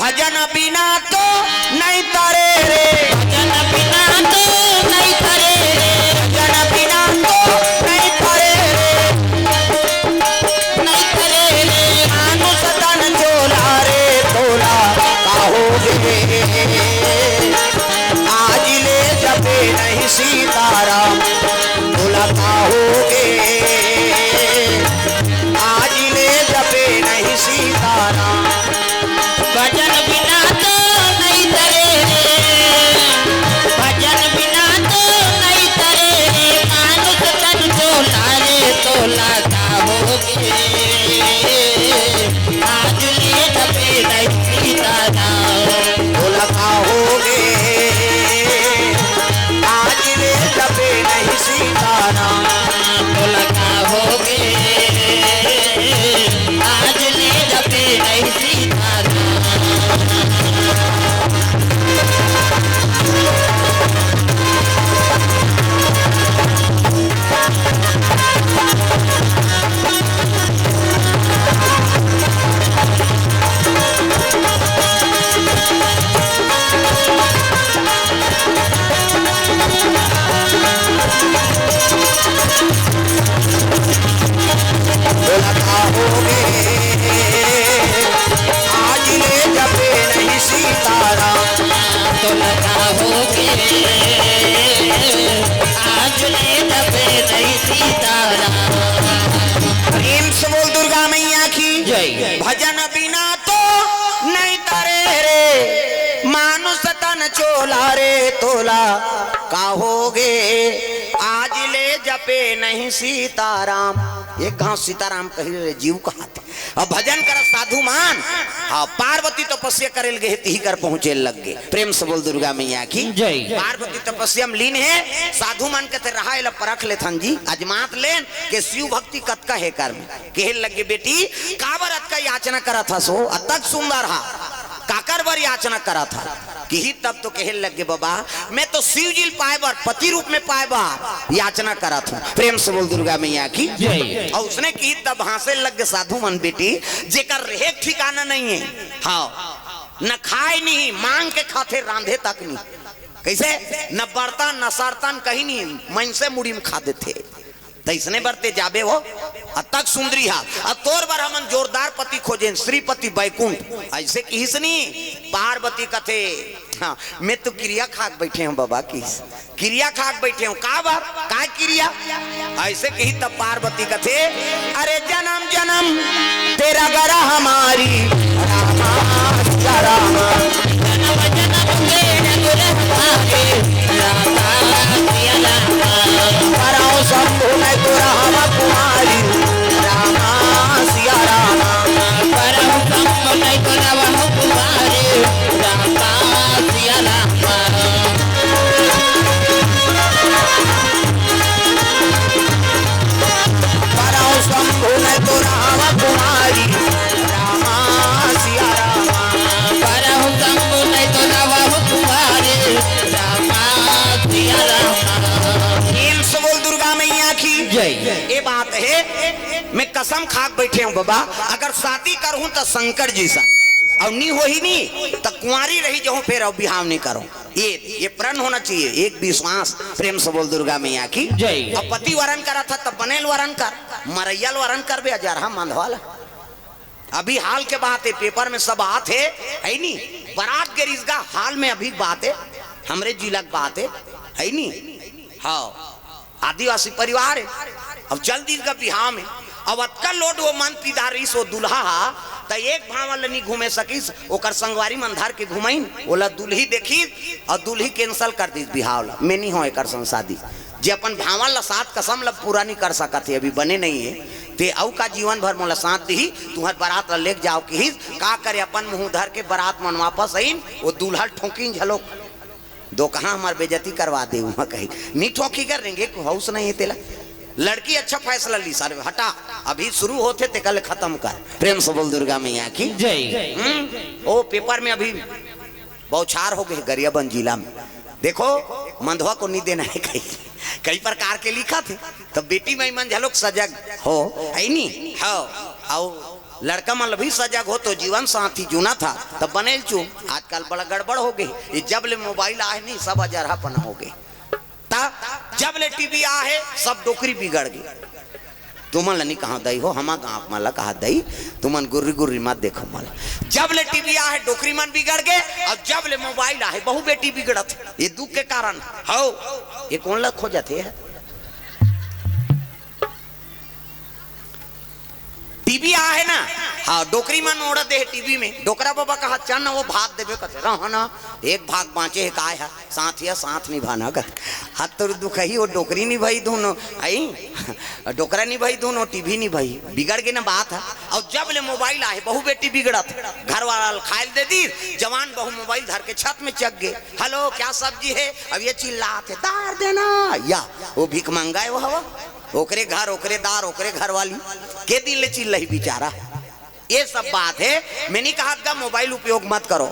भजन बिना तो नहीं तरे रे, भजन बिना तो नहीं करे रे, भजन बिना तो नहीं तरे रे, नहीं करे रे। मानुष तन चोला रे तोला कहोगे, आज ले जपे नहीं सीताराम तोला कहोगे, आज ले जपे नहीं सीताराम। भजन बिना तो नहीं करे रे, भजन बिना तो नहीं करे रे, मानुष तन चोला रे तोला कहोगे, आज ले जपे नहीं सीताराम तोला कहोगे, आज ले जपे नहीं सीताराम। तोला कहोगे, आज ले जपे नहीं सीताराम। तोला कहोगे, आज ले जपे नहीं सीताराम। तोला कहोगे, आज ले जपे नहीं सीताराम। प्रेम से बोल दुर्गा मैया की जय। भजन बिना तो नहीं तरे रे, मानुष तन चोला रे तोला कहोगे, आज ले जपे नहीं सीताराम। एक गांव सीताराम कही रे जीव कहते, अब भजन कर साधु मान। हाँ, पार्वती तपस्या करे गए ही कर पहुंचे लग गए। प्रेम से बोल दुर्गा मैया की जय। पार्वती तपस्या में लीन है, साधु मान के रहा परख ले थन जी अजमात लेन के शिव भक्ति कतका है कर में कहे लगे बेटी काबर अतका याचना करा था सो अतक सुंदर हा काकर बर याचना करा था कि ही तब तो कहे लगे बाबा मैं तो शिव जी पाए बार पति रूप में पाए बार याचना करा था। प्रेम से बोल दुर्गा मैया की जय। और उसने की तब हंसे लग गए साधु मन बेटी जेकर रहे ठिकाना नहीं है। हाँ, न खाए नहीं मांग के खाते रांधे तक नहीं, कैसे न बर्तन न सरतन कहीं नहीं मन से मुड़ी में खा देते तो इसने बरते जाबे हो अतक सुंदरी हा तोर बार हमन जोरदार पति खोजे श्रीपति बैकुंठ ऐसे किसनी पार्वती कथे। हाँ, मैं तो क्रिया खाक बैठे हूँ बाबा की क्रिया खाक बैठे हूँ का बार का क्रिया ऐसे कही तब पार्वती कथे अरे जन्म जन्म तेरा गरा हमारी रामा रामा जन्म जन्म तेरे गुर हमारे रामा सिया रामा। कराओ शंभु नहीं तो रामा कुमारी रामा सिया रामा। परम संग नहीं तो रामा कुमारे रामा सिया रामा। कराओ शंभु नहीं तो रामा कुमारी रामा सिया रामा। परम संग नहीं तो रामा कुमारे रामा सिया रामा। प्रेम से बोल दुर्गा मैया की जय। ये बात है मैं कसम खाक बैठे हूँ बाबा अगर शादी करूँ तो शंकर जी सा और नहीं हो ही नहीं तो कुंवारी रही जाऊँ फिर अब बिहाव नहीं करूँ। ये प्रण होना चाहिए एक विश्वास। प्रेम से बोल दुर्गा मैया की जय। अब पति वरण करा था तब बनेल वरण कर मरैयल वरण कर बे अजरहा मंधवाला। अभी हाल के बात है पेपर में सब बात है नहीं बारात के रिश्ता हाल में अभी बात है हमरे जिला की बात है नहीं। हाँ, आदिवासी परिवार है अब चल दी का बिहार में अब अतका लोड वो मन पीदारी सो दुल्हा तो एक भाव नहीं घूमे सकीस ओकर संगवारी मंधार के घुमाइन ओला दुल्ही देखी और दुल्ही कैंसल कर दी बिहाव ला मैं नहीं हो एक शादी जे अपन भावा ला साथ कसम ला पूरा नहीं कर सकत है अभी बने नहीं है ते औ का जीवन भर मोला साथ दी तुम्हार बारात ला लेके जाओ कि का करे अपन मुंह धर के बारात मन वापस आइन वो दुल्हा ठोकी झलोक दो कहाँ हमार बेजती करवा दे वहाँ कहीं नहीं ठोकी कर देंगे हाउस नहीं है तेला लड़की अच्छा फैसला ली सर हटा अभी शुरू होते ते कल खत्म कर। प्रेम से बोल दुर्गा मैया की जय। ओ पेपर में अभी बौछार हो गए गरियाबंद जिला में देखो मंधवा को नहीं देना है कई प्रकार के लिखा थे तो बेटी महिमन झलोक सजग हो है नहीं हो आओ लड़का मन भी सजग हो तो जीवन साथी चुना था तब बनेल चू। आजकल बड़ा गड़बड़ हो गई, ये जब ले मोबाइल आए नहीं सब अजरहापन हो गए, जब ले टीवी आए सब डोकरी बिगड़ गई। तुमन नहीं कहा दई हो, हमा गाँव माला कहा दई, तुमन गुर्री गुर्री मत देखो माला। जब ले टीवी आए डोकरी मन बिगड़ गए, और जब ले मोबाइल आए बहु बेटी बिगड़त। ये दुख के कारण हो, ये कौन लग खोजत है? टीवी आ है ना, हाँ डोकरी मन ओढ़ दे टीवी में। डोकरा बाबा कहा चल ना वो भाग देवे कथे रहा ना, एक भाग बाँचे है काय है साथ या साथ निभाना कर। हाथ तो दुख ही वो डोकरी नहीं भाई दोनों आई, डोकरा नहीं भाई दोनों टीवी नहीं भाई, बिगड़ गए ना बात है। और जब ले मोबाइल आए बहु बेटी बिगड़त, घर वाला खायल दे दी, जवान बहु मोबाइल धर के छत में चक गए। हेलो क्या सब्जी है? अब ये चिल्लाते दार देना, या वो भीख मंगाए वो हवा, ओकरे घर ओकरे दार ओकरे घर वाली के दिन ले चिल्ला ही बेचारा। ये सब बात है। मैंने कहा था मोबाइल उपयोग मत करो,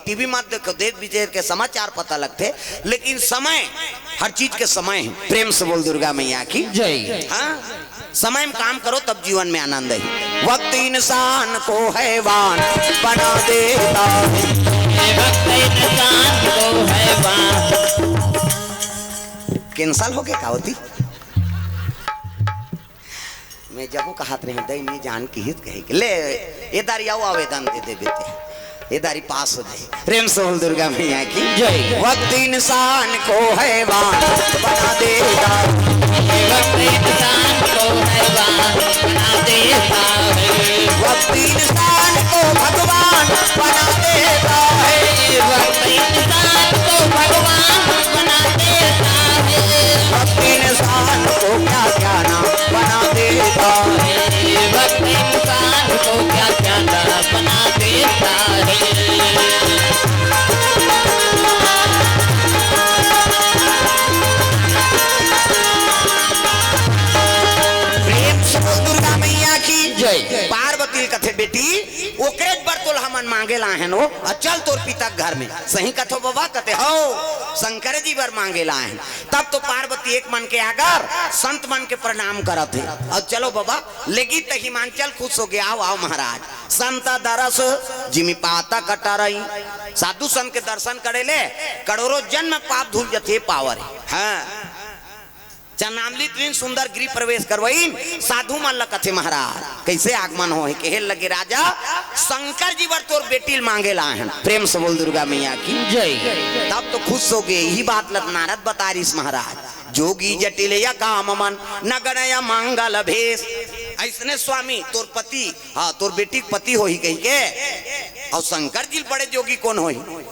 टीवी मत देखो, देश विदेश के समाचार पता लगते, लेकिन समय हर चीज के समय है। प्रेम से बोल दुर्गा मैया की जय। हाँ समय में काम करो तब जीवन में आनंद है। वक्त इंसान को हैवान बना देता है, वक्त इंसान को हैवान। कैंसल हो गया क्या होती? मैं जब वो कहत रहे दई नहीं जान की हित कहे ले ये दारी आओ आवेदन दे दे बेटे, ये दारी पास हो जाए। प्रेम से बोल दुर्गा मैया की जय। वक्त इंसान को हैवान बना देगा, वक्त इंसान को हैवान बना देता है, वक्त इंसान को भगवान बना देता है, वक्त इंसान को भगवान बना देता है, वक्त इंसान को क्या क्या नाम बना देता है, वक्त इंसान को क्या क्या नाम बना देता है। प्रेम से दुर्गा मैया की जय। पार्वती कथे बेटी ओकरे बर्तुल हमन मांगे लाहन हो, चल तोर पिता घर में सही कथो बाबा कथे हो शंकर जी बर मांगे लाहन। तब तो पार्वती एक मन के आगर संत मन के प्रणाम करत है, और चलो बाबा लेगी तो हिमांचल खुश हो गया। आओ आओ महाराज, संत दरस जिमी पाता कटारई, साधु संत के दर्शन करे ले करोड़ों जन्म पाप धुल जथे पावर है। हाँ चनामली दिन सुंदर गृह प्रवेश करवईन, साधु मन ल कथे महाराज कैसे आगमन हो है, कहे लगे राजा शंकर जी बर तोर बेटी मांगे लाहन। प्रेम से बोल दुर्गा मैया की जय। तब तो खुश हो गए। यही बात नारद बता रही महाराज, जोगी जटिल या काम मन नगन या मंगल भेष। ऐसने स्वामी तोर पति, हाँ तोर बेटी पति हो ही कही के, और शंकर जी बड़े जोगी कौन हो?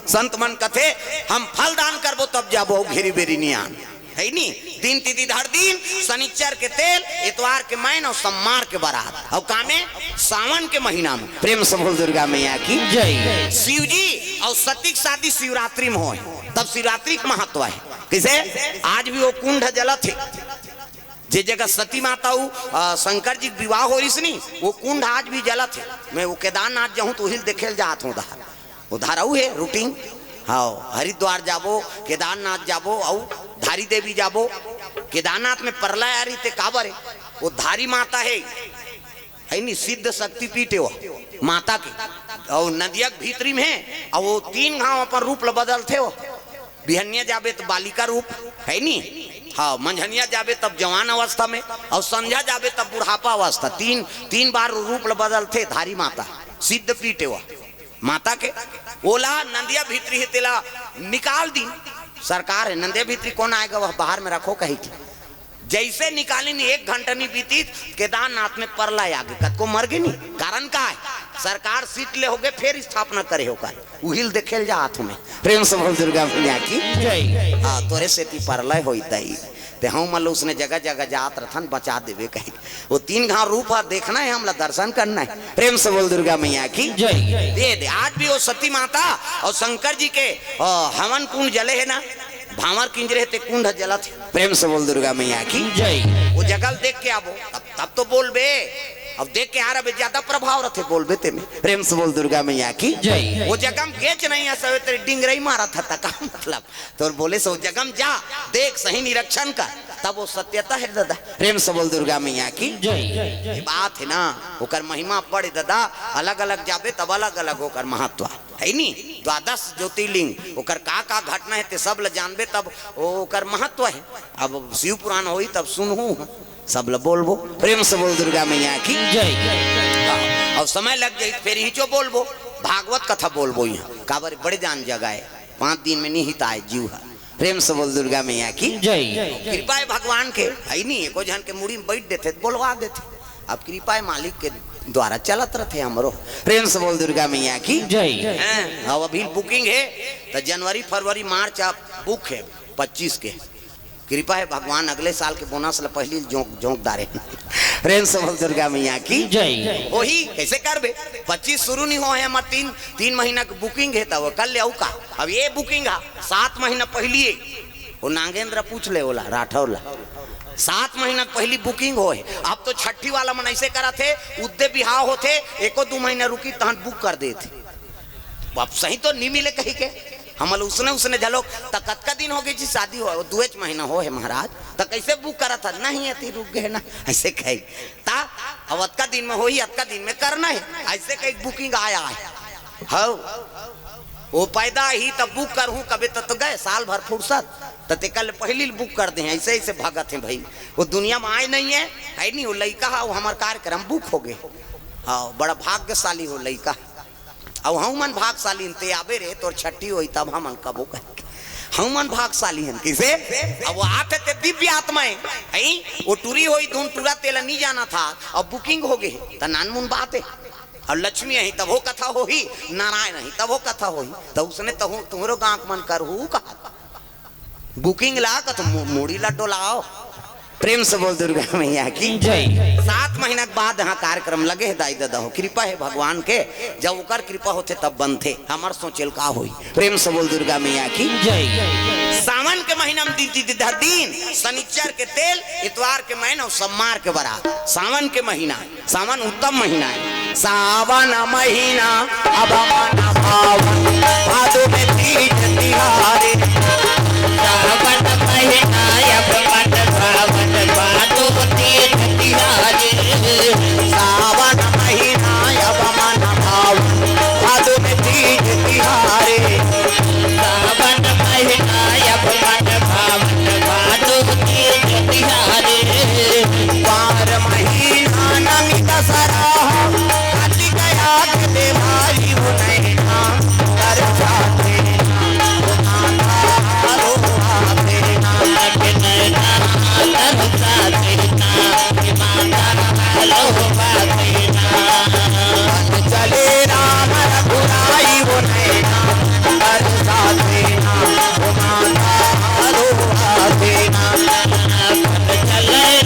संत मन कथे हम फल दान करबो तब जाबो घेरी बेरी नियान है नी। दिन तिथि धर दिन, शनिचर के तेल, इतवार के मैन और सोमवार के बारात, और कामे सावन के महीना में। प्रेम से बोल दुर्गा मैया की जय। शिव जी और सती की शादी शिवरात्रि में हो, तब शिवरात्रि का महत्व है। किसे आज भी वो कुंड जलत है, जे जगह सती माता शंकर जी विवाह हो रही नहीं, वो कुंड आज भी जलत है। मैं वो केदारनाथ जाऊँ तो हिल देखे जात हूँ, उधर है रूटीन। हाँ हरिद्वार जाबो, केदारनाथ जाबो, और धारी देवी जाबो। केदारनाथ में प्रलय आ रही थे काबर है, वो धारी माता है नी, सिद्ध शक्ति पीठ है वो माता के, और नदिया भीतरी में है, और वो 3 गांव अपन रूप बदलते हो। बिहनिया जाबे तो बालिका रूप है नी, हाँ मंझनिया जाबे तब जवान अवस्था में, और संध्या जाबे तब बुढ़ापा अवस्था। तीन बार रूप बदलते धारी माता, सिद्ध पीठ है वो माता के। ओला नंदिया भीतरी है तेला निकाल दी सरकार है, नंदिया भीतरी कौन आएगा वह बाहर में रखो कही थी। जैसे निकाली नहीं 1 घंटा नहीं बीती केदारनाथ में प्रलय आ गई, कद को मर गई नहीं। कारण का है सरकार सीट ले हो गए, फिर स्थापना करे होकर उहिल देखेल जा हाथ में। प्रेम से बोल दुर्गा मैया की जय। हाँ तोरे से प्रलय होता ही ते हम मान लो उसने जगह जगह जात रथन बचा देवे कहीं। वो 3 घाव रूप देखना है, हमला दर्शन करना है। प्रेम से बोल दुर्गा मैया की जय। दे दे आज भी वो सती माता और शंकर जी के हवन कुंड जले है ना, भावर किंजरे ते कुंड जलत है। प्रेम से बोल दुर्गा मैया की जय। वो जगल देख के आबो तब तो बोल बे, अब देख के आ रहा ज्यादा प्रभाव रखे बोल बेते में। प्रेम से बोल दुर्गा मैया की जय। वो जगम गेच नहीं है सवे डिंगरई मारा था का मतलब तो बोले सो जगम जा देख सही निरीक्षण कर, तब वो सत्यता है दादा। प्रेम से बोल दुर्गा मैया की ये बात है ना। ओकर महिमा पड़े दादा, अलग अलग जाबे तब अलग अलग होकर महत्व है नी। द्वादश ज्योतिर्लिंग ओकर का घटना है ते सब ल जानबे तब ओकर महत्व है। अब शिव पुराण होई तब सुनहू सब ल बोलबो। प्रेम से बोल दुर्गा मैया की जय। और समय लग जाए फिर हिचो बोलबो, भागवत कथा बोलबो। यहाँ काबर बड़े जान जगह है, 5 दिन में निहित आए जीव है। प्रेम से बोल दुर्गा मैया की जय। कृपा है भगवान के है नहीं, एको जन के मुड़ी में बैठ देते बोलवा देते। अब कृपा है मालिक के द्वारा चलत रहते हमरो। प्रेम से बोल दुर्गा मैया की जय। अब अभी बुकिंग है तो जनवरी फरवरी मार्च आप बुक है 25 के। कृपा है भगवान अगले साल के बोनस पहली जोंकदारे। प्रेम से बोल दुर्गा मैया की जय। वही कैसे करबे, 25 शुरू नहीं हो है हमारे 3 महीना की बुकिंग है तब कल ले का। अब ये बुकिंग है 7 महीना पहले वो नागेंद्र पूछ ले बोला राठौर 7 महीना पहली बुकिंग हो है। अब तो छठी वाला मन ऐसे करा थे, उद्दे बिहाव होते 1-2 महीना रुकी तहन बुक कर देते। अब सही तो नहीं मिले कहीं के हमल उसने झलोक तक कतका दिन हो गई जी शादी हो 2 महीना हो है महाराज तो कैसे बुक करा था नहीं है रुक गए ना ऐसे कही ता। अब अतका दिन में हो ही अतका दिन में करना है ऐसे कहीं बुकिंग आया है। हाँ वो पैदा ही तब बुक कर हूँ कभी तो गए साल भर फुर्सत तो कल पहली बुक कर दे। ऐसे ऐसे भागत है भाई, वो दुनिया में आए नहीं है नहीं। वो लड़का है वो हमारे कार्यक्रम बुक हो गए। हाँ बड़ा भाग्यशाली हो लड़का। अब हम मन भागशाली ते आबे रे तोर छठी होई तब हमन कबो कह हम मन भागशाली हैं किसे। अब वो आते ते दिव्य आत्माएं हैं वो टूरी होई धुन टूरा तेला नहीं जाना था। अब बुकिंग हो गई तो नानमुन बात है। और लक्ष्मी है तब वो कथा हो ही, नारायण है तब वो कथा हो ही। तो उसने तो तुम्हारो गांक मन कर हूँ कहा बुकिंग ला का तो मूड़ी लड्डो लाओ। प्रेम से बोल दुर्गा मैया की जय। 7 महीना के बाद यहाँ कार्यक्रम लगे है दाई दादा हो। कृपा है भगवान के, जब उकर कृपा होते तब बनते हमार सोचल का होई। प्रेम से बोल दुर्गा मैया की जय। सावन के महीना में दिन शनिचर के तेल, इतवार के महीना और सोमवार के बारात। सावन के महीना, सावन उत्तम महीना है। सावन महीना अब मन भावन भादो में तीज तिहारे। सावन महीना अब मन भावन भादो तीज तिहारे। सावन महीना अब मन भावन भादो में तीज तिहारे। सावन महीना अब मन भावन भादो तीज तिहारे। 12 महीना नमी दशहरा कार्तिक आग देवारी हो नैना कर जाते चले राम रघुराई वो नैना कर जाते चले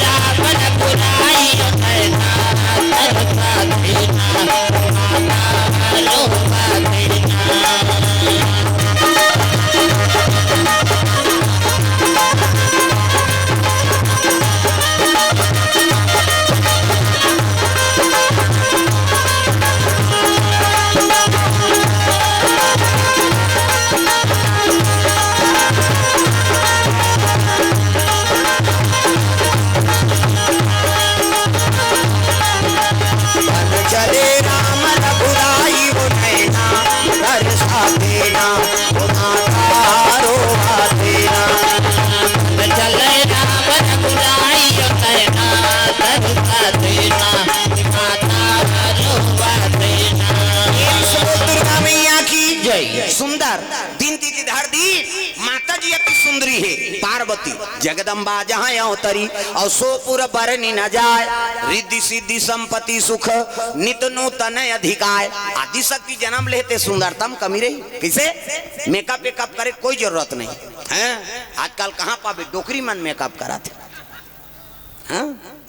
राम रघुराई चले राम रघुराई वो नैना कर जाते ना चले राम रघुराई नैना कर देना दुर्गा मैया की जय। सुंदर दिन तिथि धर दी माता जी अति सुंदरी है पार्वती जगदम्बा जहाँ अवतरी और सोपुर बरनी न जाए। रिद्धि सिद्धि संपत्ति सुख नित नूतन अधिकाय। आदि शक्ति जन्म लेते सुंदरतम कमी रही किसे मेकअप वेकअप करे कोई जरूरत नहीं है। आजकल कहाँ पावे डोकरी मन मेकअप कराते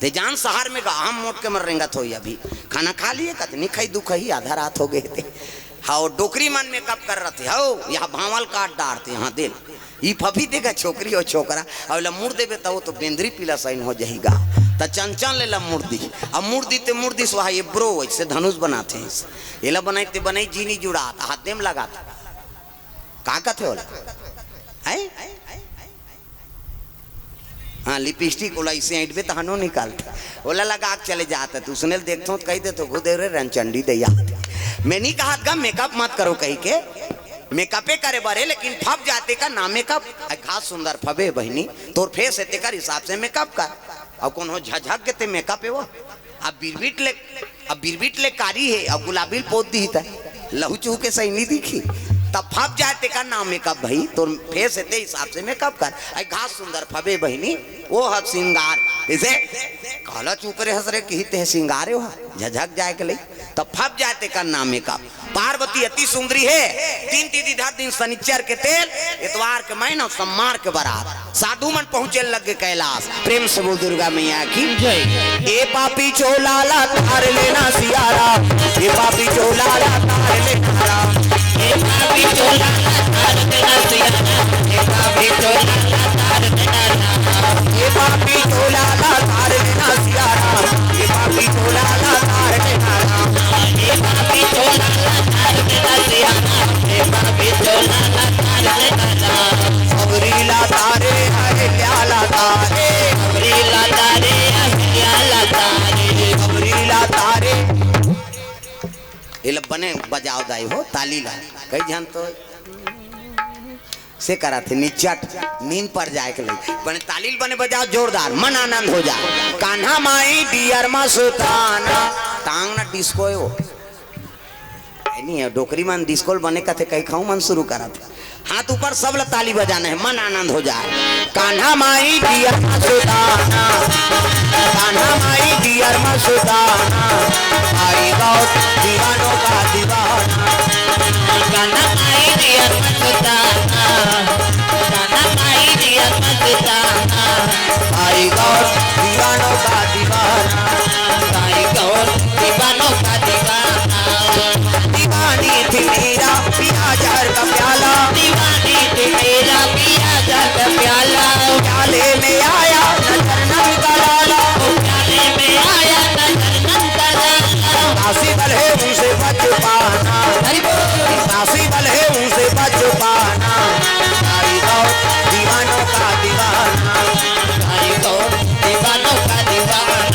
ते जान शहर में हम मोट के मर रेंगत हो अभी खाना खा लिए कतनी खाई दुख ही आधा रात हो गए थे। हाँ डोकरी मन मेकअप कर रहे थे। हो यहाँ भावल काट डारते यहाँ दिल ये फफी देगा छोकरी और छोकरा और मुड़ देवे तो वो तो बेंद्री पीला साइन हो जाएगा। तो चंचन ले ला मुर्दी अब मुर्दी ते मुर्दी सुहा ये ब्रो ऐसे धनुष बनाते हैं ये ला बनाते बनाई जीनी जुड़ा हाथ में लगाता का कहते हो है हाँ लिपस्टिक ओला इसे ऐंठबे तो हनो निकालता ओला लगा के चले जाता तू सुनेल देखता हूँ कही दे तो गुदे रे रनचंडी दैया मैं नहीं कहा गा मेकअप मत करो कही के मेकअपे करे बारे लेकिन फब जाते का ना मेकअप खास सुंदर फबे बहनी तोर फेस है तेकर हिसाब से मेकअप कर अब कौन हो झझक के ते मेकअप है वो अब बिरबिट ले कारी है अब गुलाबी पोत दी था लहू चूह के सही नहीं दिखी तब फब जाते का नाम मेकअप भाई तो फेस है हिसाब से मेकअप कर आई घास सुंदर फबे बहनी वो हद सिंगार इसे काला चूकरे हंसरे कहते हैं सिंगारे हो झझक जाए के लिए तब फब जाते का नाम मेकअप पार्वती अति सुंदरी है तीन तीन इधर दिन शनिचर के तेल इतवार के महीना सम्मार के बारात साधु मन पहुंचे लग कैलाश प्रेम से बोल दुर्गा मैया की जय ए पापी चोला ला तार लेना सियारा ए पापी चोला ला तार लेना ए पापी चोला ला तार लेना सियारा ए पापी चोला ला तार लेना ए पापी चोला ला तार लेना सियारा ए पापी चोला ला तार लेना ए पापी चोला ला तार लेना सियारा ए पापी चोला ला तार लेना सबरीला तारे हरे ल्याला तारे सबरीला तारे हरे ल्याला तारे सबरीला तारे ये बने बजाओ दाई हो ताली ला कई जान तो से करा थे निचट नींद पर जाए के लिए बने तालील बने बजाओ जोरदार मन आनंद हो जाए कान्हा माई डियर मा सुताना टांग ना डिस्को है वो नहीं है डोकरी मन डिस्को बने का थे कहीं खाऊं मन शुरू करा थे हाथ ऊपर सब ताली बजाना है मन आनंद हो जाए कान्हा माई डियर मा सुताना कान्हा माई डियर मा सुताना आई गाओ दीवानों का दीवाना कान्हा माई डियर मा सुताना कान्हा माई डियर मा सुताना आई गाओ दीवानों का दीवाना आई गाओ दीवानों का दीवाना दीवानी थी मेरा पिया जार का प्याला दीवानी थी मेरा पिया जार का प्याला प्याले में आया नजर नम का लाला प्याले में आया नजर नम का लाला काशी बल है उनसे बच पाना काशी बल है उनसे बच पाना आई गाओ दीवानों का दीवाना आई गाओ दीवानों का दीवाना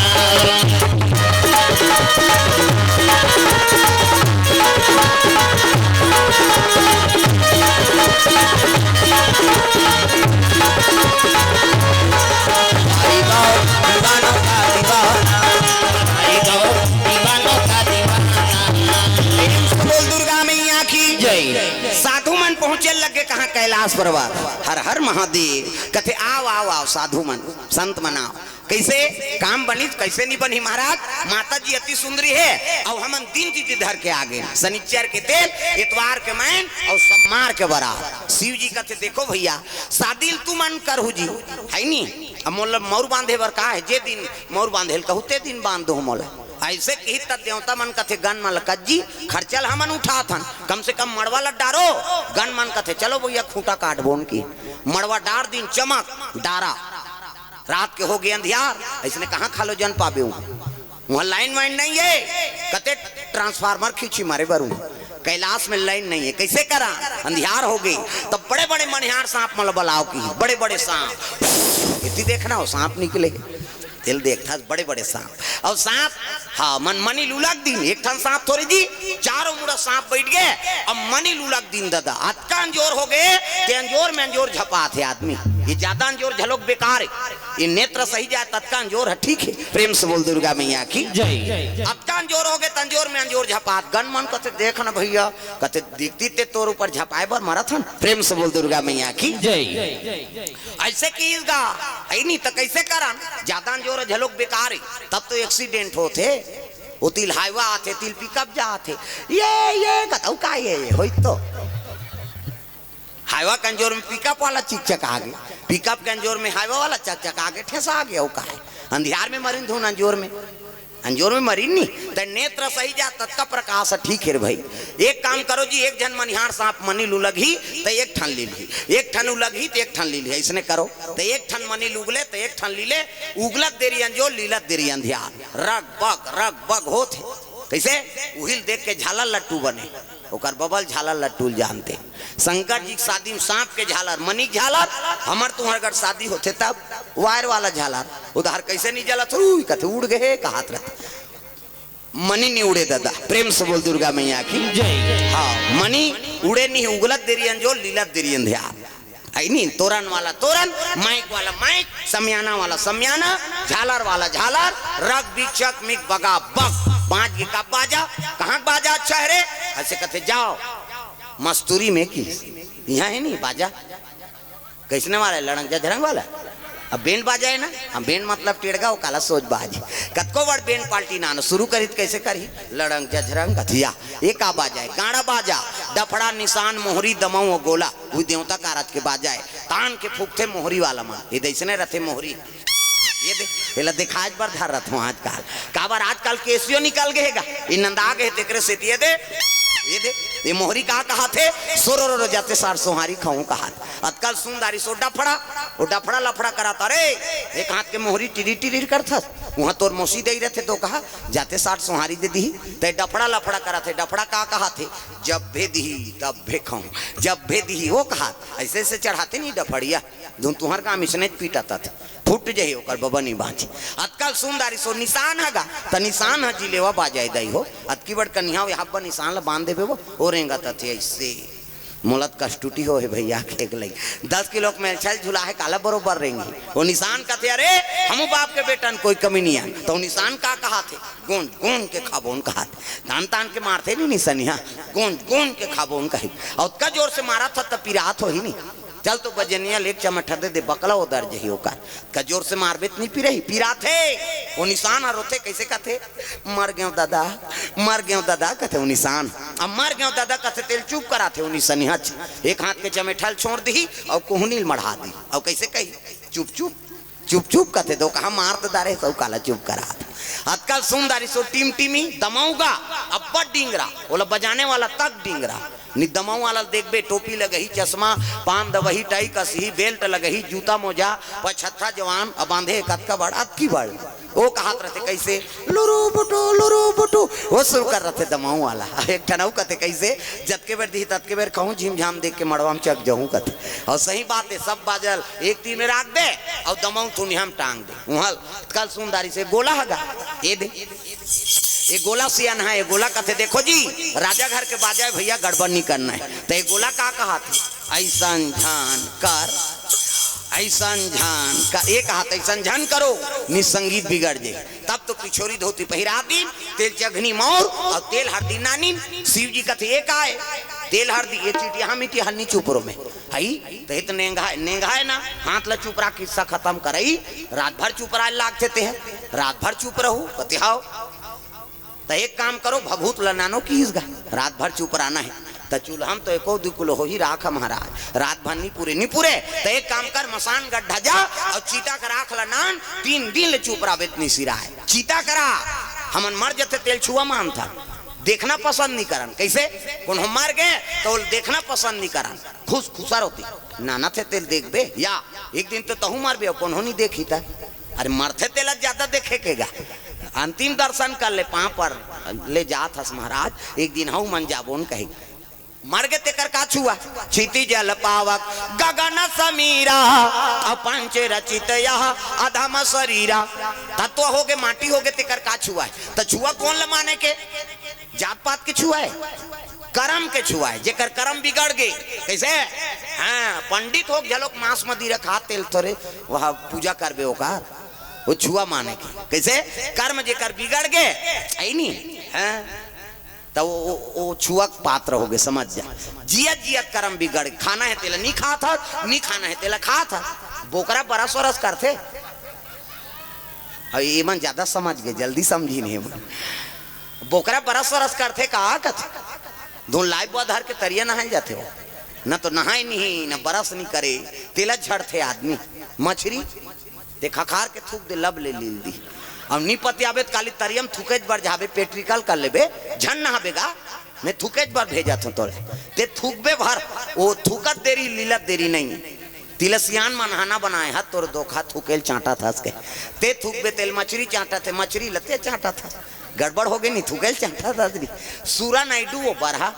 साधु मन पहुंचे लगे कहा कैलाश पर्वत हर हर महादेव कथे आओ आओ आओ साधु मन संत मनाओ कैसे काम बनी कैसे नहीं बनी महाराज माता जी अति सुंदरी है और हम दिन जी धर के आगे शनिचर के तेल इतवार के मैन और सम्मार के बरा शिव जी कहते देखो भैया शादी तू मन करहु जी है नी अब मोल मोर बांधे बर का है जे दिन मोर बांधेल कहते दिन बांध दो मोला ऐसे कही देवता मन कथे गन मन कज्जी खर्चल हमन उठा थन कम से कम मड़वा लड्डारो गन मन कथे चलो भैया खूंटा काट बोन की मड़वा डार दिन चमक डारा रात के हो गए अंधियार इसने कहाँ खालो जन पाबे वहाँ लाइन वाइन नहीं है कते ट्रांसफार्मर खींची मारे बरू कैलाश में लाइन नहीं है कैसे करा अंधियार हो गई तब बड़े बड़े मनिहार सांप मल बलाव की बड़े बड़े सांप इतनी देखना हो सांप निकले दिल देखता बड़े बड़े सांप और सांप हाँ मन मनी लुलक दिन एक ठन सांप थोड़ी जी चारों मुड़ा सांप बैठ गए अब मनी लुलक दिन दादा अतका अंजोर हो गए ते अंजोर में अंजोर झपा थे आदमी ये ज्यादा अंजोर झलोक बेकार है ये नेत्र सही जाए तत्का अंजोर है ठीक है प्रेम से बोल दुर्गा मैया की जय अतका अंजोर हो गए तंजोर में अंजोर झपात गन मन कहते देख ना भैया कहते दिखती ते तोर ऊपर झपाए बर मारा था प्रेम से बोल दुर्गा मैया की जय ऐसे कीगा है नहीं तो कैसे करा ज्यादा अंजोर झलोक बेकार है तब तो एक्सीडेंट होते वो तिल हाईवा आते तिल पिकअप जाते ये बताओ का ये हो तो हाईवा कंजोर में पिकअप वाला चिकचक आ गए पिकअप कंजोर में हाईवा वाला चकचक आ गए ठेसा आ गया वो का है अंधियार में मरीन धुन अंजोर में मरीन नहीं तो नेत्र सही जा तत्का प्रकाश ठीक है भाई एक काम करो जी एक जन मनिहार सांप मनी लुलगी तो एक ठन ली एक ठन उलगी तो एक ठन ली इसने करो तो एक ठन मनी लुगले तो एक ठन लीले उगलत देरी अंजोर लीलत देरी अंधियार रग बग होते कैसे उहिल देख के झाला लट्टू बने ओकर बबल झाला लट्टू जानते शंकर जी की शादी में सांप के झालर मणिक झालर, हमार तुम्हारे अगर शादी होते तब वायर वाला झालर उधार कैसे नहीं जला कथे उड़ गए कहत रहते। मनी नहीं उड़े दादा, प्रेम से बोल दुर्गा मैया की जय। हाँ मनी उड़े नहीं, उगलत देरियन जो लीलत देरियन ध्यान आई नहीं। तोरण वाला तोरण, माइक वाला माइक, समियाना वाला समियाना, झालर वाला झालर, रग बिचक मिक बगा बग, बाज की का बाजा, कहाँ बाजा अच्छा है रे, ऐसे कहते जाओ मस्तूरी में की यहाँ है नहीं बाजा, कैसने वाला है लड़ंग जरंग वाला। अब बेंड बाजा है ना, हम बेंड मतलब टेढ़गा वो काला सोच बाज कतको बड़ बेंड पार्टी ना शुरू करी कैसे करी लड़ंग जझरंग कथिया एक आ बाजा है, गाड़ा बाजा, डफड़ा निशान मोहरी दमाऊ गोला वो देवता कारज के बाजा है, तान के फूकते मोहरी वाला मां ये दैसने रहते मोहरी ये देख देखा आज बार धर रहा हूँ आजकल काबर आजकल केसियो निकल गएगा ये नंदा गए तेकरे से ये दे ये मोहरी कहा थे सोरो जाते सार सोहारी खाऊं कहा अतकल सुंदारी सो डफड़ा वो डफड़ा लफड़ा कराता रे एक हाथ के मोहरी टिरी टिरी करता वहां तोर मोसी दे रहे थे तो कहा जाते साठ सोहारी दे दी ते डफड़ा लफड़ा करा थे डफड़ा कहा थे जब भे दी तब भे खाऊं जब भे दी वो कहा ऐसे ऐसे चढ़ाते नहीं डफड़िया धुन तुहर का मिशने पीटाता था फुट जाही ओकर बबनी बाँची अतकल सुंदारी सो निशान हैगा त निशान है जिलेवा बाजाए दई हो अतकी बड़ कन्या यहाँ निशान ला बांध देवे वो ओ रेंगा थे ऐसे मुलत कष्टुटी हो है भैया खेक लई 10 किलो में छल झुला है काला बरोबर रहेंगी वो निशान कहते अरे हम बाप के बेटन कोई कमी नहीं है तो निशान का कहा थे गोंद गोंद के खाबोन कहा तान तान के मारते नहीं निशानिया गोंद गोंद के खाबोन कही और उसका जोर से मारा था तब पिरात हो ही नहीं चल तो बजनिया लेक चमठा दे बकला वो दर्ज ही होकर कजोर से मारबेत नहीं पी रही पीरा थे वो निशान और रोते कैसे कहते मर गए दादा कहते वो निशान अब मर गए दादा कहते तेल चुप कराते वो निशानी हच एक हाथ के चमेठल छोड़ दी और कोहनील मढ़ा दी और कैसे कही चुप चुप चुप चुप कहते दो कहा मार दारे सब काला चुप करा आजकल सुंदरी सो टीम टीमी दमाऊगा अब डिंगरा बोला बजाने वाला तक डिंगरा नि दमाऊ वाला देख बे टोपी लगही चश्मा पान दवही टाई कसही बेल्ट लगही जूता मोजा पछत्था जवान अब बांधे कतका बड़ अतकी बड़ वो कहत रहते कैसे लुरु बुटू वो शुरू कर रहे थे दमाऊ वाला एक ठनऊ कहते कैसे जतके बेर दी ततके बेर कहूँ झिमझाम देख के मड़वा में चक जाऊँ कहते और सही बात है सब बाजल एक तीन में राख दे और दमाऊ तुनी हम टांग दे वहाँ कल सुंदारी से गोला हगा ये दे ये गोला सियान है ये गोला कहते देखो जी राजा घर के बाजा भैया गड़बड़ नहीं करना है तो ये गोला का कहा था ऐसा झान कर ऐसा झान का एक हाथ ऐसा झान करो निसंगीत बिगड़ जाए तब तो पिछोरी धोती पहिरा दी तेल चघनी मोर और तेल हरदी नानी शिव जी कहते एक आए तेल हरदी ये चीटी हम इटी हलनी चुपरो में हई तो इत नेंगा है ना हाथ ला चुप रहा किस्सा खत्म करई रात भर चुप रहा लाग देते हैं रात भर चुप रहू बतिहाओ तो एक काम करो भभूत लनानो कीसगा रात भर चुप रहना है तो चूल्हा तो एको दुकुल हो ही राख महाराज रात भर नहीं पूरे तो एक काम कर मसान गड्ढा जा और चीता का राख लनान 3 दिन ले चुप रहा इतनी सिरा है चीता करा हमन मर जाते तेल छुआ मान था देखना पसंद नहीं करन कैसे कौन हम मार गए तो देखना पसंद नहीं करन खुशा होती नाना थे तेल देख बे या एक दिन तो तहू मार बे कौन नहीं देखी था अरे मरते तेल ज्यादा देखेगा अंतिम दर्शन कर ले पाँ पर ले जात हस महाराज एक दिन हूँ मन जाबोन कही मर गए तेकर का छुआ क्षिति जल पावक गगन समीरा अपंच रचित यह अधम शरीरा तत्व हो गए माटी हो गए तेकर का छुआ है तो छुआ कौन ल माने के जात पात के छुआ है कर्म के छुआ है जेकर कर्म बिगड़ गए कैसे हाँ पंडित हो झलोक मांस मदिरा खा तेल थोड़े वह पूजा करबे ओकार वो छुआ माने के कैसे कर्म जेकर बिगड़ गए आई नहीं है तो वो छुअक पात्र हो गए समझ जा जियत कर्म बिगड़ खाना है तेला नहीं खा था नहीं खाना है तेला खा था बोकरा बरस वरस करते ये मन ज्यादा समझ गए जल्दी समझी नहीं बोकरा बरस वरस करते कहा कथे दो लाइव धर के तरिया नहाए जाते हो न तो नहाए नहीं न बरस नहीं करे तेला झड़ते आदमी मछली ते खखार के थूक दे लब ले लील दी अब नी पति आबे काली तरियम थूकेज बर जाबे पेट्रिकल कर लेबे झन नहाबेगा मैं थूकेज बर भेजा था तोरे ते थूकबे भर वो थूकत देरी लीलत देरी नहीं तिलसियान में नहाना बनाए हाथ तोर दोखा थूकेल चाटा था उसके ते थूकबे तेल मछली चाटा थे मछली लते चाटा था गड़बड़ हो गई नहीं थूकेल चाटा था सूरा नायडू वो बरहा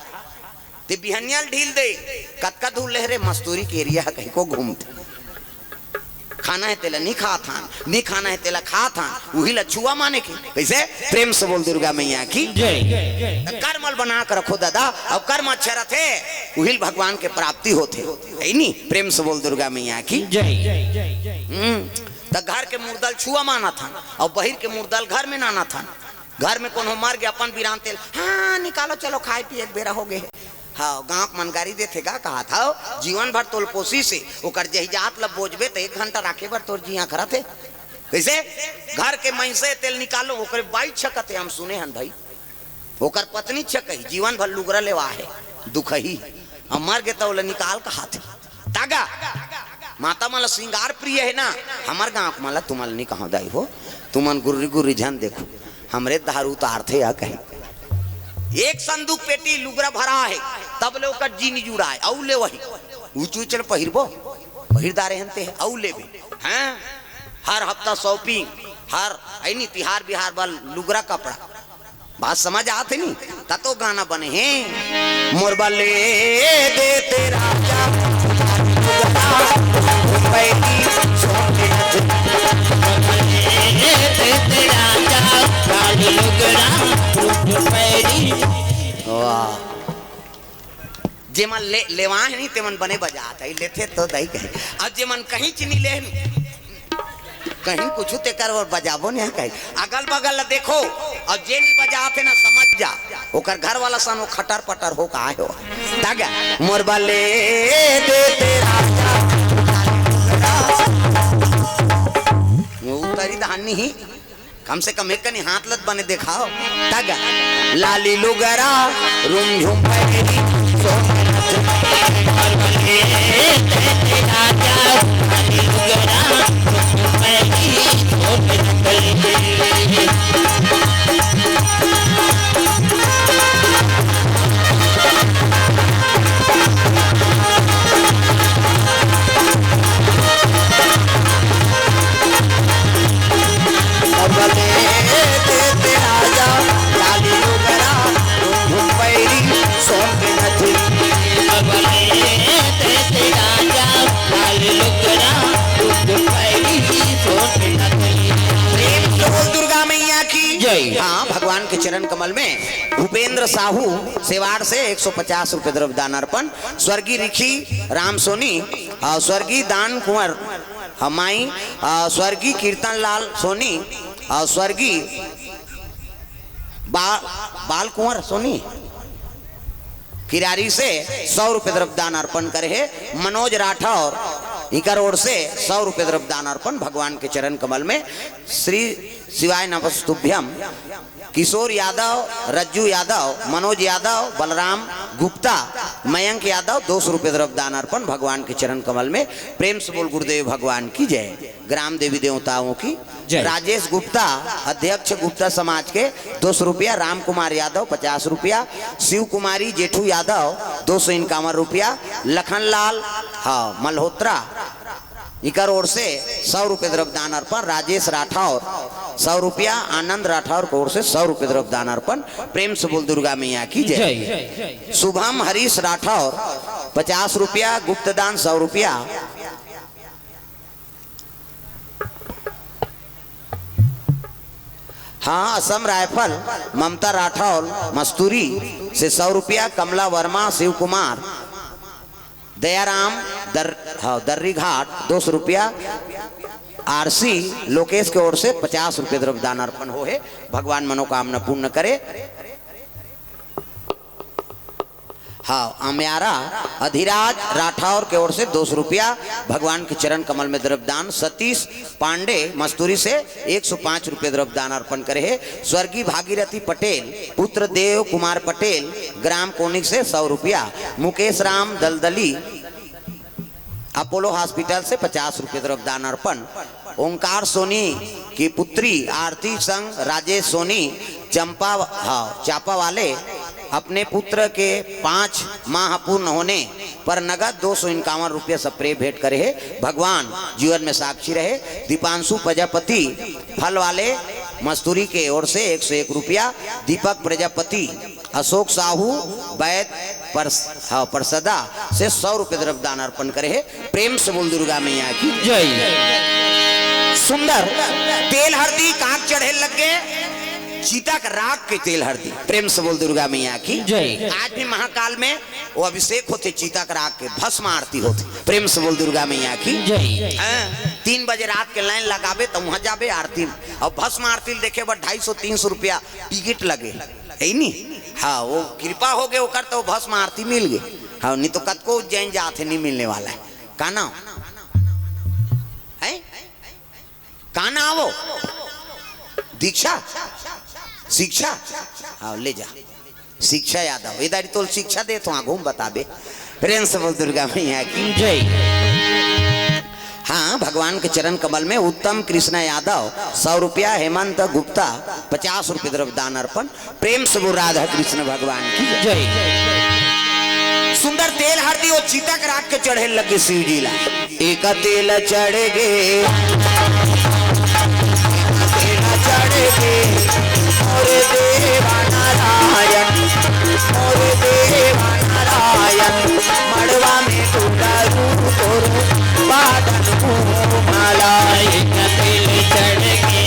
ते बिहनियल ढील दे कतका दूर लहरे मस्तूरी के एरिया कहीं को घूमते खाना है तेला नहीं खा था नहीं खाना है तेला खा था वही लछुआ माने की कैसे प्रेम से बोल दुर्गा मैया की जय। कर्मल बना कर रखो दादा अब कर्म अच्छा रहे वही भगवान के प्राप्ति होते है नहीं प्रेम से बोल दुर्गा मैया की जय। तो घर के मुर्दल छुआ माना था और बहिर के मुर्दल घर में नाना था घर में कौन मर गया अपन बिरान तेल हाँ निकालो चलो खाए पिए बेरा हो गए हाँ गाँव मनगारी दे थे कहा था जीवन भर तोल पोसी से ओकर जहिजात लब बोझबे तो 1 घंटा राखे भर तोर जिया खरा थे कैसे घर के मैसे तेल निकालो ओकर बाई छकते हम सुने हन भाई ओकर पत्नी छकही जीवन भर लुगरा लेवा है दुख ही हम मर गए तो निकाल कहा थे तागा माता माला श्रृंगार प्रिय है ना हमार गाँव माला तुम्हारा नहीं कहा दाई हो तुमन गुर्री गुर्री झन देखो हमरे दारू उतार थे या कहीं एक संदूक पेटी लुगरा भरा है तब ले ओकर जी नहीं जुड़ा है औ ले वही ऊंचू चल पहिरबो पहिरदारे हनते है औ ले भी हैं हर हफ्ता शॉपिंग हर ऐनी तिहार बिहार वाल लुगरा कपड़ा बात समझ आते नहीं ततो गाना बने हैं मोरबा ले दे तेरा जेमन लेवा है नहीं तेमन बने बजात है लेते तो दही कहे और जेमन कहीं चीनी ले कहीं कुछ ते कर और बजाबो नहीं कहीं अगल बगल देखो और जे नहीं बजाते ना समझ जा ओकर घर वाला सन वो खटर पटर हो का हो तागा मोरबा ले दे तेरा वो उतरी धानी ही कम से कम एक कनी हाथ लत बने दिखाओ तागा लाली लुगरा रूम झूम पैरी हाँ भगवान के चरण कमल में भूपेंद्र साहू सेवाड़ से 150 रुपए द्रव्य दान अर्पण स्वर्गीय ऋषि राम सोनी स्वर्गीय दान कुंवर हमाई स्वर्गीय कीर्तन लाल सोनी स्वर्गीय बाल कुंवर सोनी किरारी से 100 रुपए द्रव्य दान अर्पण करे है मनोज राठौर इकर ओर से 100 रुपए द्रव्य दान अर्पण भगवान के चरण कमल में श्री शिवाय नमस्तुभ्यम किशोर यादव रज्जू यादव मनोज यादव बलराम गुप्ता मयंक यादव 200 रुपए द्रव्य दान अर्पण भगवान के चरण कमल में प्रेम से बोल गुरुदेव भगवान की जय ग्राम देवी देवताओं की राजेश गुप्ता अध्यक्ष गुप्ता समाज के 200 रुपया राम कुमार यादव 50 रुपया शिव कुमारी जेठू यादव 251 रुपया लखनलाल हाँ मल्होत्रा इकर ओर से 100 रुपए द्रव्य दान अर्पण राजेश राठौर 100 रुपया आनंद राठौर की ओर से 100 रुपए द्रव्य दान अर्पण प्रेम से बोल दुर्गा मैया की जय शुभम हरीश राठौर 50 रुपया गुप्तदान 100 रुपया हाँ असम राइफल ममता राठौर मस्तूरी से 100 रुपया कमला वर्मा शिव कुमार दयाराम दर्री घाट 200 रुपया आरसी लोकेश के ओर से 50 रुपये द्रव्य दान अर्पण हो है भगवान मनोकामना पूर्ण करे। हाँ अम्यारा अधिराज राठौर के ओर से 200 रुपया भगवान के चरण कमल में द्रव्य दान। सतीश पांडे मस्तूरी से 105 रुपये द्रव्य दान अर्पण करे है। स्वर्गीय भागीरथी पटेल पुत्र देव कुमार पटेल ग्राम कोनिक से 100 रुपया। मुकेश राम दलदली अपोलो हॉस्पिटल से 50 रुपये द्रव्य दान अर्पण। ओंकार सोनी की पुत्री आरती संघ राजेश सोनी चंपा चापा वाले अपने पुत्र के 5 माह पूर्ण होने पर नगद 251 रुपये स्प्रे भेंट करे है। भगवान जीवन में साक्षी रहे। दीपांशु प्रजापति फल वाले मस्तूरी के ओर से 101 रुपया। दीपक प्रजापति अशोक साहू वैद पर हाँ पर सदा से 100 रुपए द्रव्य दान अर्पण करे है। प्रेम से बोल दुर्गा मैया की जय। सुंदर तेल हल्दी काक चढ़े लग गए चीता का राग के तेल हल्दी। प्रेम से बोल दुर्गा मैया की जय। आज भी महाकाल में वो अभिषेक होते चीता का राग के भस्म आरती होती। प्रेम से बोल दुर्गा मैया की जय। 3 बजे रात के लाइन लगावे तो वहां जाबे आरती और भस्म आरती देखे बस 250-300 रुपया टिकट लगे है नी। हाँ वो कृपा हो गए कर तो भस्म आरती मिल गई। हाँ नहीं तो कतको उज्जैन जाते नहीं मिलने वाला है। काना है काना वो दीक्षा शिक्षा हाँ ले जा शिक्षा यादव इधर तो शिक्षा दे तो आगू बताबे। प्रेम से बोल दुर्गा मैया की जय। हाँ भगवान के चरण कमल में उत्तम कृष्ण यादव 100 रुपया, हेमंत गुप्ता 50 रुपये द्रव्य दान अर्पण। प्रेम से बोल राधा कृष्ण भगवान की जय। सुंदर तेल हल्दी और चीता के राग के चढ़े लगे शिव जी ला। एक तेल चढ़ गे चढ़ गे मोरे देवा नारायण मोरे देवा नारायण मड़वा में टूटारू तोरू बादन माला। एक तिल चढ़ के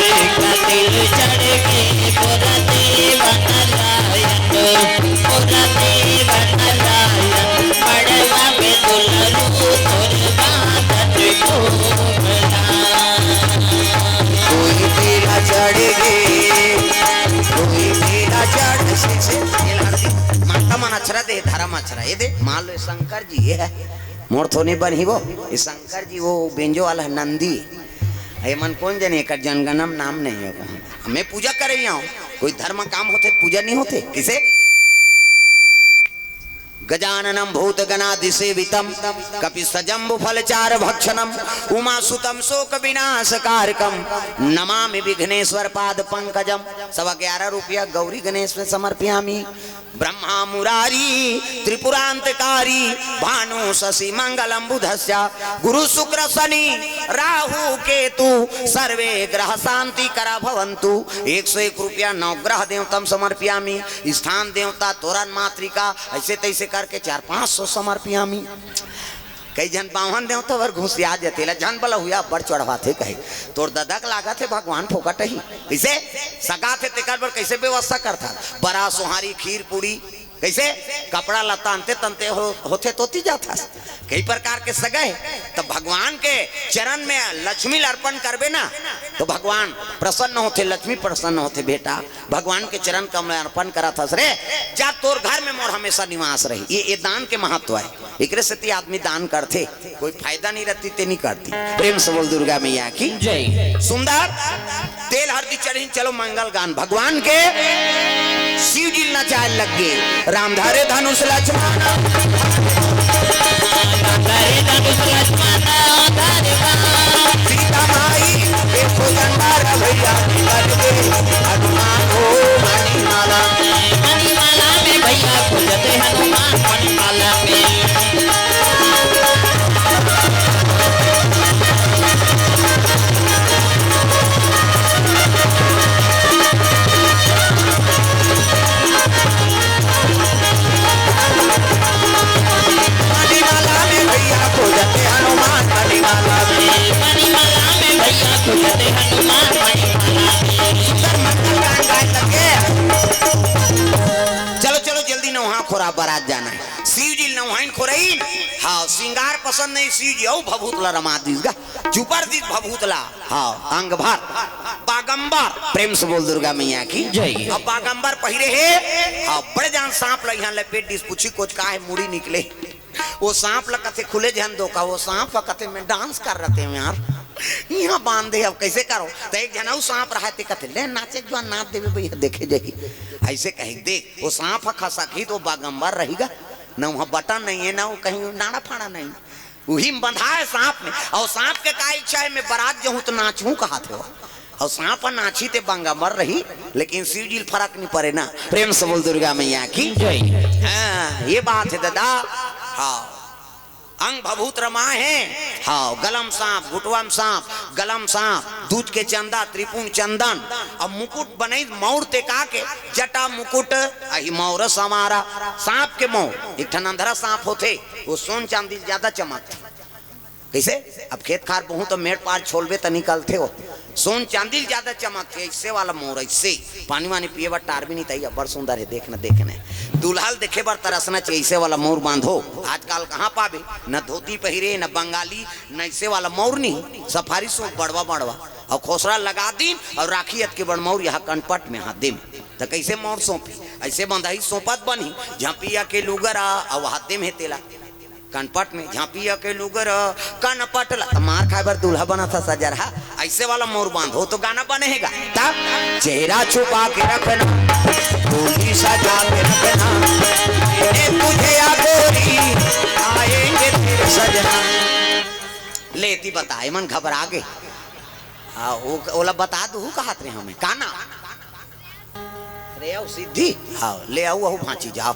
एक तिल चढ़ के तोरा देवा नारायण तोरा देवा नारायण मड़वा में दुलरू तोर बादन घूमला। कोई तेरा चढ़ गे कोई तेरा चढ़ से माता मन अक्षरा दे धर्म अक्षरा ये दे मान लो शंकर जी ये है मोर थोनी बनी वो ये शंकर जी वो बेंजो वाला नंदी ये मन कौन जने कर जनगणम नाम नहीं है। मैं पूजा कर रही हूँ कोई धर्म काम होते पूजा नहीं होते किसे। गजाननम भूत गणाधिसेवितम कपिसजम्बु फलचार भक्षणम उमासुतम शोक विनाशकारकम नमामि विघ्नेश्वर पाद पंकजम। 11.25 रुपया गौरी गणेश में समर्पयामि। ब्रह्मा मुरारी त्रिपुरांतकारी भानु शशि मंगलम बुधस्य गुरु शुक्र शनि राहु केतु सर्वे ग्रह शांति करा भवंतु। 101 रुपया नवग्रह देवतम समर्पयामि। स्थान देवता तोरण मातृका ऐसे तैसे करके 400-500 समर्पयामि। कई जन पावन देवता वर घुसिया जतेला जन बल हुआ बड़ चढ़वाते कहे तोर ददक लागा थे भगवान फोकट ही कैसे सगा थे तेकर पर कैसे व्यवस्था करता बड़ा सोहारी खीर पूरी कैसे कपड़ा लता अंते तंते होते तोती जाता कई प्रकार के सगाए तो भगवान के चरण में लक्ष्मी अर्पण करबे ना तो भगवान प्रसन्न होते लक्ष्मी प्रसन्न होते। बेटा भगवान के चरण कमल अर्पण करा था रे जा तोर घर में मोर हमेशा निवास रही। ये दान के महत्व है। एक से आदमी दान करते कोई फायदा नहीं रहती ते नहीं करती। प्रेम से बोल दुर्गा मैया की जय। सुंदर तेल हल्दी चढ़ी चलो मंगल गान भगवान के शिव जी नचाए लग गए। राम धारे धनुष लक्ष्मण सीता माई देखो जंडार भैया हनुमान हो मणिमाला मणिमाला में भैया खोजते हनुमान मणिमाला में। चलो चलो जल्दी नौहा खोरा बारात जाना है। शिव जी नौहाइन खोरई हाँ श्रृंगार पसंद नहीं शिव जी औ भभूतला रमा दीसगा चुपर दी भभूतला हाँ अंग भर बागंबर। प्रेम से बोल दुर्गा मैया की जय। अब बागंबर पहिरे है हाँ बड़े जान सांप ल यहाँ लपेट दिस पूछी कुछ का है मुड़ी निकले वो सांप ल कथे खुले जहन दो का वो सांप का कथे में डांस कर रहे हैं यार यहाँ बांध दे अब कैसे करो तो एक जना सांप रहा थे कहते ले नाचे जो नाच देवे भैया देखे जाही ऐसे कहे देख वो सांप खसा खी तो बागंबर रहेगा ना वहाँ बटन नहीं है ना वो कहीं नाड़ा फाड़ा नहीं वही बंधा है सांप में। और सांप के का इच्छा है मैं बारात जाऊँ तो नाचूं कहा थे और सांप नाची ते बागंबर रही लेकिन शिव जी फर्क नहीं पड़े ना। प्रेम से बोल दुर्गा मैया की जय। हाँ ये बात है दादा। हाँ अंग भभूत रमाए हैं। हाँ, गलम सांप, घुटवम सांप, गलम सांप, दूध के चंदा, त्रिपुण चंदन, अब मुकुट बने मौर ते का के जटा मुकुट अहि मौर समारा। सांप के मौर एक ठन अंधरा सांप होते, वो सोन चांदी ज्यादा चमकते। कैसे? अब खेत खार बहुत तो मेड़ पार छोड़बे तो निकलते हो, सोन चांदी ज्यादा चमकते। ऐसे वाला मोर ऐसे पानी वानी पिए बार टार भी नहीं तैया, बड़ सुंदर है देखना देखने। दुल्हाल देखे बार तरसना चाहिए, ऐसे वाला मोर बांधो। आजकल कहाँ पावे, न धोती पहिरे न बंगाली, न ऐसे वाला मोर नहीं, सफारी सो बड़वा बड़वा और खोसरा लगा दी और राखी के बड़ मोर यहाँ कनपट में हाथ दे तो कैसे मोर सौंपी, ऐसे बंधाई सौंपत बनी झांपिया के लुगर और हाथे में तेला कनपट में झांपिया के लुगर कनपट मार खाए बर दूल्हा बना था सजरहा। ऐसे वाला मोर बांधो तो गाना बनेगा। तब चेहरा छुपा के रखना, डोली सजा के रखना, तुझे या गोरी आएंगे तेरे सजना। लेती बताए मन घबरा गए, ओला बता दू कहत रहे हमें काना रे आओ सिद्धि। हाँ ले आओ भांची जाओ,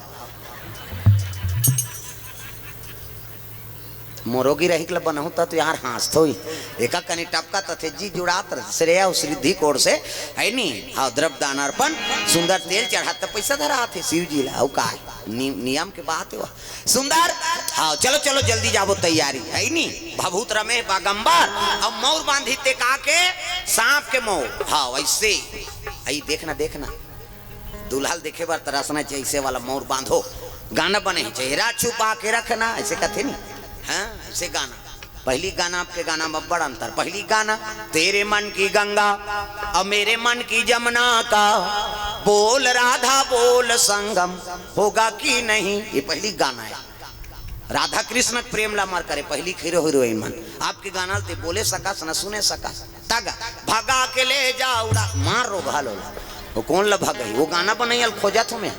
मोरोगी रही के बनाऊ तो यार हंस तो एक कनी टपका तथे जी जुड़ात श्रेया उस रिद्धि कोड़ से है नी। हाँ द्रव दानार्पण सुंदर तेल चढ़ा तो पैसा धरा थे शिव जी ला का नियम के बात है सुंदर। हाँ चलो चलो जल्दी जाबो तैयारी है नी। भभूत रमे बागंबर अब मोर बांधी ते का के सांप के मोर। हाँ वैसे आई देखना देखना दुल्हल देखे बार तरसना चाहिए, ऐसे वाला मोर बांधो। गाना बने चेहरा छुपा के रखना ऐसे कथे नहीं। हाँ ऐसे गाना, पहली गाना आपके गाना में बड़ा अंतर। पहली गाना तेरे मन की गंगा और मेरे मन की जमुना का बोल राधा बोल संगम होगा कि नहीं, ये पहली गाना है। राधा कृष्ण प्रेम ला मार करे पहली हीरो हीरोइन मन आपके गाना ते बोले सकस न सुने सकस तगा भगा के ले जाऊड़ा मार रो घालो वो कौन ला भगई वो गाना बनैल खोजा तुम्हें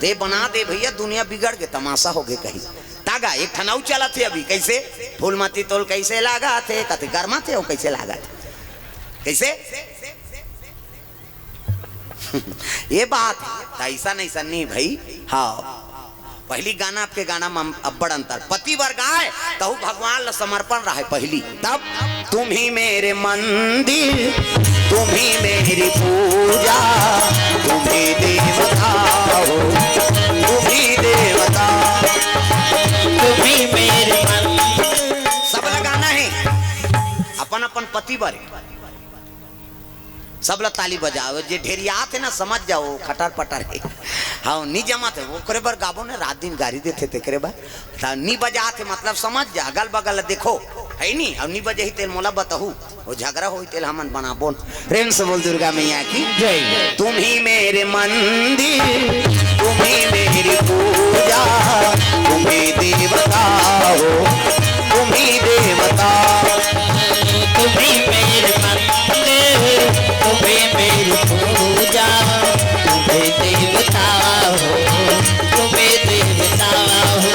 ते बना दे भैया, दुनिया बिगड़ के तमाशा हो गए कहीं। तागा एक ठनाऊ चला थे अभी कैसे फूलमती तोल कैसे लागा थे कते गर्मा थे वो कैसे लागा थे कैसे ये बात ऐसा नहीं सन्नी भाई। हाँ पहली गाना आपके गाना में अब्बड़ अंतर। पति वर्ग आए तो भगवान ला समर्पण रहा पहली। तब तुम ही मेरे मंदिर तुम ही मेरी पूजा तुम ही देवता हो तुम ही देवता तुम ही मेरे मंदिर। सब लगाना है अपन अपन पति बर सब ला ताली बजाओ। जे ढेरियात है ना समझ जाओ खटर पटर है। हाँ नी जमात है वो करे बर गाबो ने रात दिन गाड़ी देते थे करे बर नी बजाते मतलब समझ जा अगल बगल देखो है नी और नी बजे ही तेल मोला बताहू वो झगड़ा हो तेल हमन बना बोल प्रेम से बोल दुर्गा मैया की जय। तुम ही मेरे मंदिर तुम ही मेरी पूजा तुम ही देवता हो तुम ही देवता तुम ही मेरे मंदिर तुम ही मेरी पूजा तुम ही देवता हो तुम ही देवता हो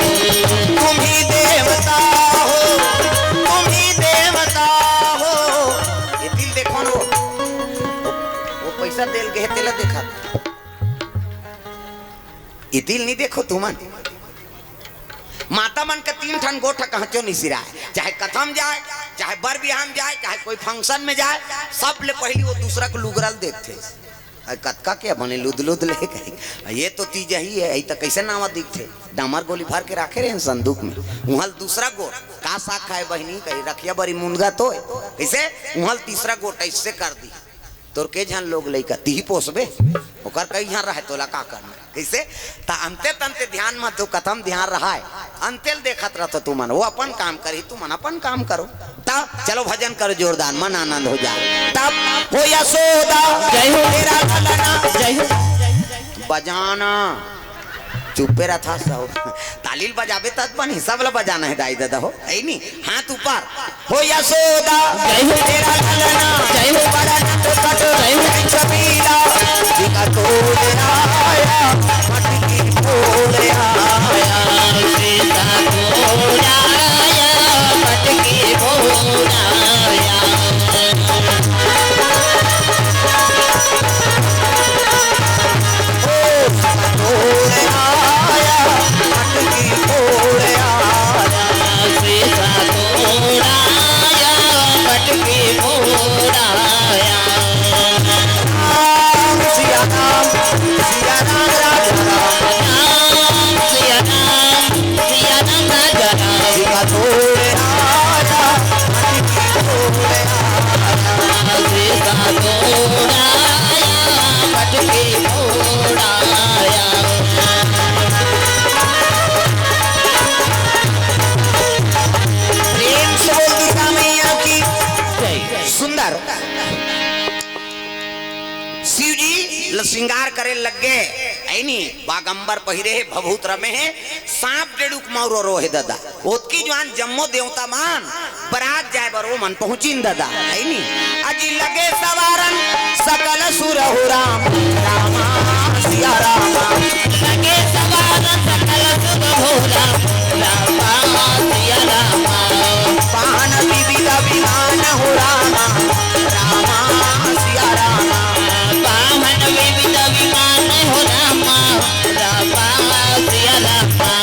तुम ही देवता हो तुम ही देवता हो। ये दिल देखो ना वो पैसा दिल गए तेला देखा ये दिल नहीं देखो तुमन माता मन का तीन ठन गोठा कहाँ नहीं सिराए, चाहे कथम जाए चाहे बर बिहान जाए चाहे कोई फंक्शन में जाए सब ले पहली वो दूसरा को लुगरल देखते कतका क्या बने लुद लुद ले गई ये तो तीज ही है तो कैसे नावा दिखते डामर गोली भर के रखे रहे संदूक में। उहल दूसरा गोट का साग खाए बहनी कही रखिया बड़ी मुनगा तो कैसे उहल तीसरा गोट ऐसे कर दी तोर के झन लोग लइका ती पोसबे ओकर कई यहाँ रहे तोला का करना कैसे ता अंते तंते ध्यान मत दो कथम ध्यान रहा है अंतेल देखत रह तू मन वो अपन काम करी तू मन अपन काम करो। तब चलो भजन करो जोरदार मन आनंद हो जाए। तब हो यशोदा जय हो तेरा ललना जय हो बजाना चुप्पे रहा था सब तालील बजाबे तब बनी सब ला बजाना है दाई दादा हो है नी हाथ ऊपर हो यशोदा जय हो तेरा ललना जय हो बड़ा नट कट जय हो छबीला दिखा तोड़ आया मटकी तोड़ आया सीता बोलाया मटकी बोलाया तोड़ आया मटकी तोड़ आया श्रृंगार करे लग गए ऐनी बागंबर पहिरे है भभूत रमे है सांप डेड़ुक मारो रोहे दादा ओतकी जवान जम्मो देवता मान बरात जाए बरो मन पहुंचीन दादा ऐनी अजी लगे सवारन सकल सुर हो राम रामा सिया रामा लगे सवारन सकल सुर हो राम रामा सिया रामा पाहन विविध विमान हो रामा रामा सिया रामा पाहन विविध विमान हो रामा रामा सिया रामा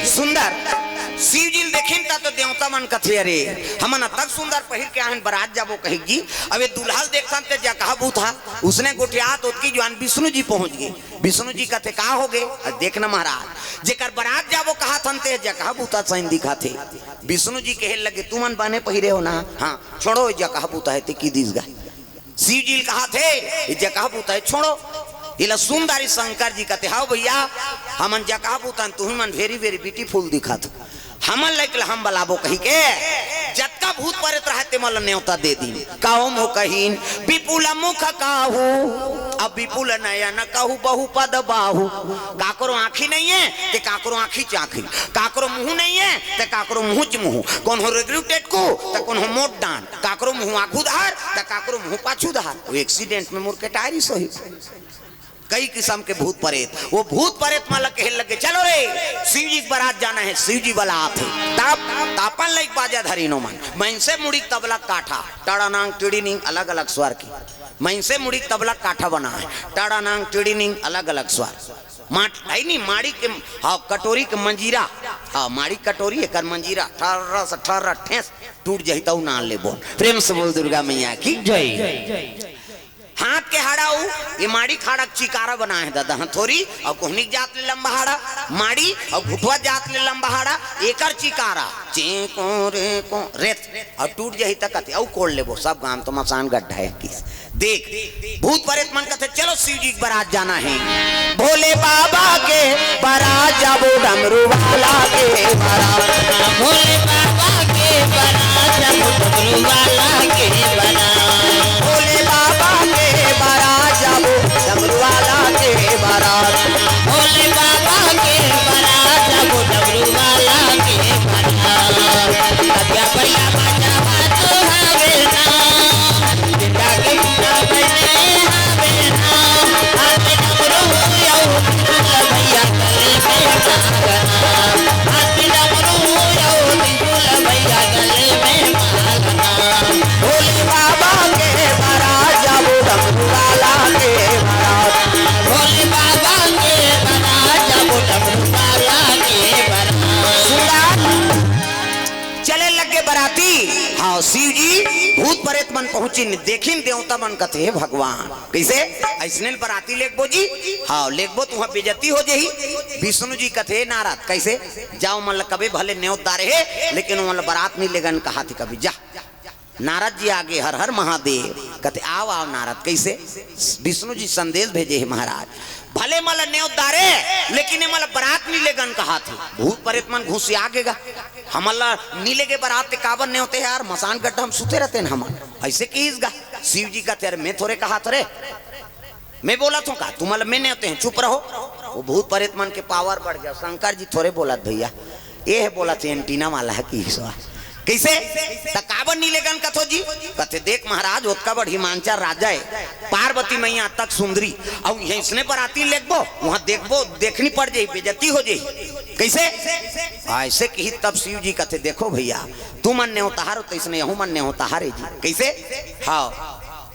सुंदर शिव जी देखिन ता तो देवता मन कथे अरे हमन तक सुंदर पहिर के आहन बरात जाबो कहेगी अबे दुल्हा देखन ते जा कहबू था उसने गोटियात ओतकी जवान विष्णु जी पहुंच गए विष्णु जी कथे का हो गए देखना महाराज जेकर बरात जाबो कहा थन ते जा कहबू था सैन दिखा थे विष्णु जी कहे लगे तू मन बने पहिरे हो ना हां छोड़ो जा कहबू था ते की दिस गा शिव जी कहा थे जा कहबू था छोड़ो इला सुंदरी शंकर जी कहते हाउ भैया हमन जगह बुतन तू मन वेरी वेरी ब्यूटीफुल दिखत हमन लाइक हम बलाबो कही के जत्का भूत परत रहते मल न्योता दे दी काओ मो कहीन विपुल मुख काहू अब विपुल नयन कहू बहु पद बाहू काकरो आंखी नहीं है ते काकरो आंखी चाखी काकरो मुंह नहीं है ते काकरो मुंह च मुंह कौन हो रेग्रेटेड को ते कौन हो मोट डांट काकरो मुंह आंखू धार ते काकरो मुंह पाछू धार वो एक्सीडेंट में मुर के टायरी सही कई किस्म के भूत प्रेत वो भूत प्रेत माला कहे लगे चलो रे शिव जी बारात जाना है शिव जी वाला आते तब तापन लाइक बाजा धरी नो मन मैं से मुड़ी तबला काठा टाड़ा नांग टिड़ी निंग अलग अलग स्वर की मैं से मुड़ी तबला काठा बना है टाड़ा नांग टिड़ी निंग अलग अलग स्वर आई नहीं माड़ी के हाँ कटोरी के मंजीरा हाँ माड़ी कटोरी एक मंजीरा ठर्रा से ठर्रा ठेस टूट जाही तो ना ले बोल प्रेम से बोल दुर्गा मैया की जय हाथ के हाड़ाऊ ये माड़ी खाड़ा चिकारा बना है दादा हथोरी और कोहनिक जात ले लंबा हाड़ा माड़ी और घुटवा जात ले लंबा हाड़ा एकर चिकारा चेको रे को रेत और टूट जाही तक कते औ कोड़ लेबो सब गांव तो मसान गड्ढा है किस देख भूत प्रेत मन कहते चलो शिव जी की बारात जाना है भोले बाबा के बारात जाबो डमरू वाला के बारात भोले बाबा के बारात जाबो डमरू वाला के बारात भोले बाबा के बारात जाबो डमरू वाला के बारात भोले बाबा के बारात जाबो डमरू वाला के बारात कतिया भैया बाजा बातो हवे ना जिंदा के बिना बने हवे ना हाथ डमरू यो भैया गले में मालना हाथ डमरू यो भैया गले में मालना भोले बाबा के बारात जाबो डमरू वाला के बारात भोले बाबा के बारात जाबो डमरू वाला के बारात चले लगे बराती हाँ शिव जी भूत प्रेत मन पहुंची देखिन देवता मन कथे हे भगवान कैसे ऐसने बराती लेखबो जी हाँ लेखबो तुहा बेजती हो जही विष्णु जी कथे नारद कैसे जाओ मन कबे भले न्योत दारे है लेकिन मन बारात नहीं लेगन कहा थी कभी जा नारद जी आगे हर हर महादेव कहते आओ आओ नारद कैसे विष्णु जी संदेश भेजे है महाराज भले मल न्योत दारे लेकिन मल बारात नहीं लेगन कहा थे भूत प्रेत मन घुस आगेगा हमला नीले के बारात काबर नहीं होते यार मसान गड्ढा हम सुते रहते हैं हम ऐसे कीसगा शिव जी का तेरे मैं थोड़े कहा थोड़े मैं बोला तो का तुम मैं नहीं होते हैं चुप रहो वो भूत प्रेत मन के पावर बढ़ गया शंकर जी थोड़े बोला भैया ये है बोला थे एंटीना वाला है की कैसे तकाबर नीलेगन कथो जी कहते देख महाराज ओतका बड़ हिमांचा राजा है पार्वती मैया तक सुंदरी और इसने पर आती लेखबो वहां देखबो देखनी पड़ जाई बेजती हो जाई कैसे ऐसे कही तब शिव जी कहते देखो भैया तू मन ने होता हारो तो इसने यहू मन ने होता हारे जी कैसे हाँ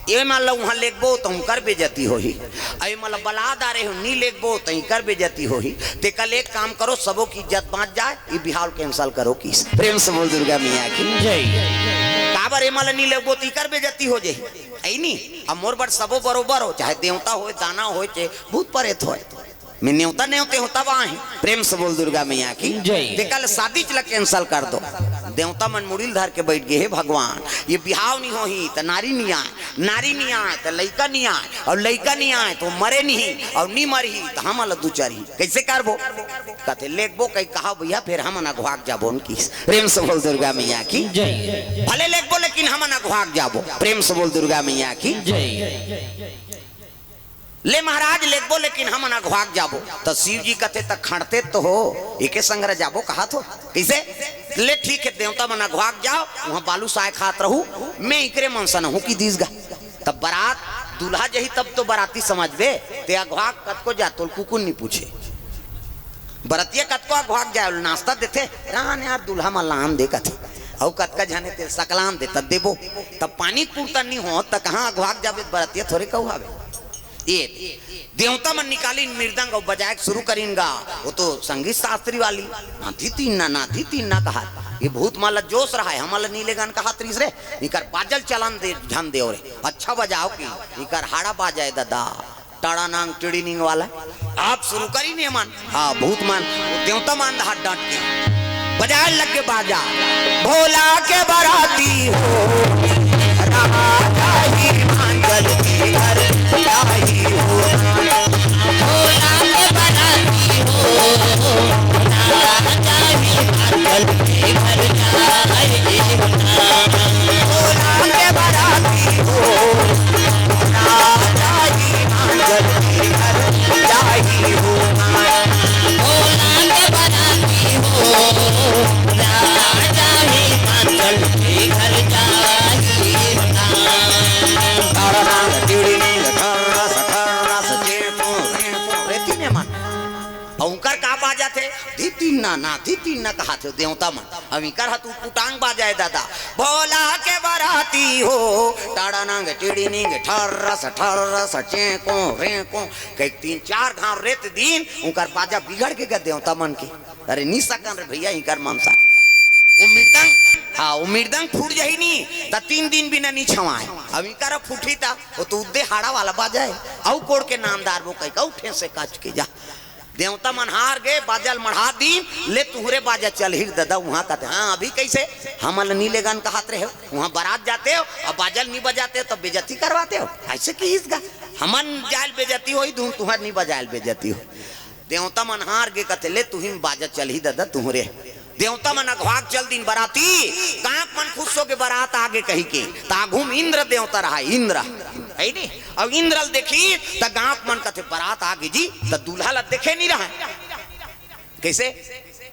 ये मान लो वहां लेखबो तो कर बेजती हो ही अरे मतलब बलाद आ रहे हो नहीं लेखबो तो कर बेजती हो ही ते कल एक काम करो सबों की इज्जत बांट जाए ये बिहार कैंसल करो की प्रेम से बोल दुर्गा मैया की जय काबर ए माला नहीं लेखबो तो कर बेजती हो जाए ऐ नहीं अब मोर बड़ सबो बरोबर हो चाहे देवता हो दाना हो चाहे भूत प्रेत हो मैं न्योता न्योते होता वहां प्रेम से बोल दुर्गा मैया की जय। कल शादी चला कैंसल कर दो। देवता मन मुड़िल धर के बैठ गए, हे भगवान ये बिहाव नहीं हो ही तो नारी नहीं आए, नारी नहीं आए तो लड़का नहीं आए, और लड़का नहीं आए तो मरे नहीं, और नहीं मरी तो हम अलग दूचारी कैसे करबो। कहते लेखबो कहीं कहा भैया फिर हम ना घुआक जाबो उनकी। प्रेम से बोल दुर्गा मैया की जय। भले लेखबो लेकिन हम ना घुआक जाबो। प्रेम से बोल दुर्गा मैया की जय। ले महाराज लेखबो लेकिन हम ना घुआक जाबो। तो शिव जी कहते तक खड़ते तो हो एके संग जाबो कहा तो कैसे। ले ठीक है देवता मना घुआक जाओ, वहां बालू साय खात रहू, मैं इकरे मनसन हूं कि दीसगा। तब बारात दूल्हा जही तब तो बाराती समझबे ते घुआक कत को जा तो कुकुन नहीं पूछे। बरतिया कत को घुआक जाए नाश्ता देते रान यार दूल्हा मलान दे कथे औ कत का जाने ते सकलान दे तब देबो। तब पानी पूर्ता नहीं हो त कहां घुआक जाबे बरतिया थोड़े कहू आवे। ये देवता मन निकाली मृदंग और बजाए शुरू करेंगा। वो तो संगीत शास्त्री वाली नाथी तीन ना कहा। ये भूत माला जोश रहा है हमारा नीले गान कहा तीसरे इकर बाजल चलन दे ध्यान दे और अच्छा बजाओ की इकर हाड़ा बाजाए दादा टाड़ा नांग टिड़ी निंग वाला आप शुरू करी नहीं मान। हाँ भूत मान देवता मान हाथ डांट के बजाए लग के बाजा भोला के बराती हो राजा ही मांगल के घर जाही हो भोला के बराती हो राजा ही मांगल के घर जाही हो। भोला के बराती हो राजा ही मांगल के घर जाही हो। भोला के बराती हो राजा ही मांगल के घर जाही हो। ओंकार का बाजा थे धी ना कहा थे देवता मन अविकर हतु पुटांग बाजाए दादा भोला के बराती हो टाड़ा नांग टिड़ी निंग ठर्रस चेको रेको कई 3-4 घाव रेत दिन ओंकार बाजा बिगड़ के गए देवता मन की। अरे नी सकन रे भैया इकर मामसा वो मृदंग हाँ वो मृदंग फूट जाही नहीं ता 3 दिन बिना नहीं छवाए अभी कर फूटी था वो तो उद्दे हाड़ा वाला बाजा है औ कोड़ के नामदार वो कहीं का उठे से काच के जा। देवता मन हार गए बाजल मढ़ा दिन ले तुहरे बाजा चल ही दादा वहां कहते हाँ अभी कैसे हम नीले गान कहात रहे हो वहां बारात जाते हो और बाजल नहीं बजाते हो तो बेजती करवाते हो ऐसे कीसगा हमन जायल बेजती हो धूम तुहर नहीं बजायल बेजती हो। देवता मन हार गए कहते ले तू ही बाजा चल ही दादा तुहरे। देवता मन अघवाक चल दिन बराती गांव मन खुश हो के बारात आगे कही के ताघुम इंद्र देवता रहा इंद्र है नी अब इंद्रल देखी त गांव मन कथे बारात आगे जी त दूल्हा ला देखे नहीं रहा कैसे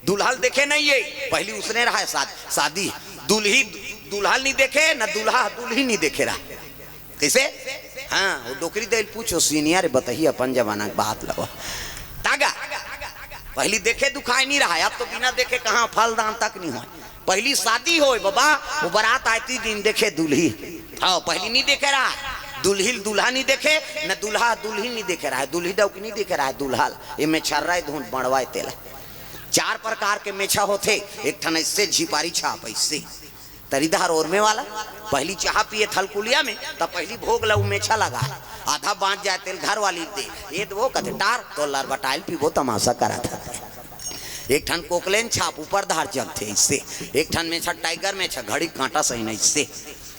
दूल्हा देखे नहीं है पहली उसने रहा शादी दूल्ही दूल्हा नहीं देखे न दूल्हा दूल्ही नहीं देखे रहा कैसे। हाँ वो डोकरी दे पूछो सीनियर बताइए अपन जमाना की बात लगो तागा पहली देखे दुखाई नहीं रहा अब तो बिना देखे कहाँ फल दान तक नहीं हो। पहली शादी हो बाबा वो बारात आती दिन देखे दूल्ही हाँ पहली नहीं देखे रहा दूल्ही दूल्हा नहीं देखे न दूल्हा दूल्ही नहीं देखे रहा है दूल्ही डौकी नहीं देखे रहा है दूल्हा ये में छर्रा धुन बड़वाए तेल 4 प्रकार के मेछा होते एक ठन इससे झिपारी छाप इससे तरीदार और में वाला पहली चाह पिए थलकुलिया में तब पहली भोग लऊ मेछा लगा आधा बांध जाए तेल घर वाली दे ये वो कहते टार तो लर बटाइल पी वो तमाशा करा था। एक ठन कोकलेन छाप ऊपर धार जग थे इससे एक ठन में छा टाइगर में छा घड़ी कांटा सही नहीं इससे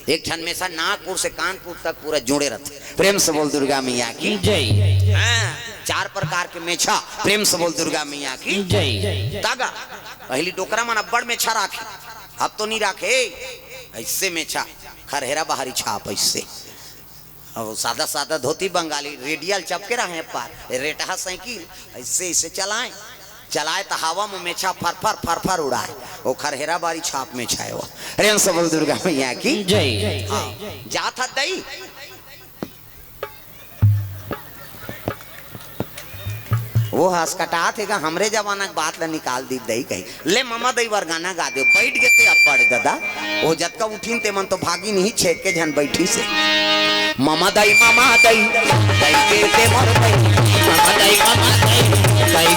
एक ठन में छा नागपुर से कानपुर तक पूरा जोड़े रहते। प्रेम से बोल दुर्गा मैया की जय। 4 प्रकार के मेछा प्रेम से बोल दुर्गा मैया की जय। तागा पहली डोकरा मन अब्बड़ मेछा राखे अब तो नहीं राखे ऐसे मेछा खरहेरा बाहरी छाप ऐसे और सादा सादा धोती बंगाली रेडियल चपके रहे पार रेटहा साइकिल ऐसे ऐसे चलाए तो हवा में मेछा फर उड़ाए वो खरहेरा बारी छाप में छाए वो। रेम सबल दुर्गा मैया की जय। जा था दई वो हंस कटा थे हमरे जमाना की बात ला निकाल दी दई कही ले ममा दई वर गाना गा दे बैठ गए थे अब पड़ दादा वो जत का उठीन ते मन तो भागी नहीं छेक के जन बैठी से ममा दई दई के ते मोर दई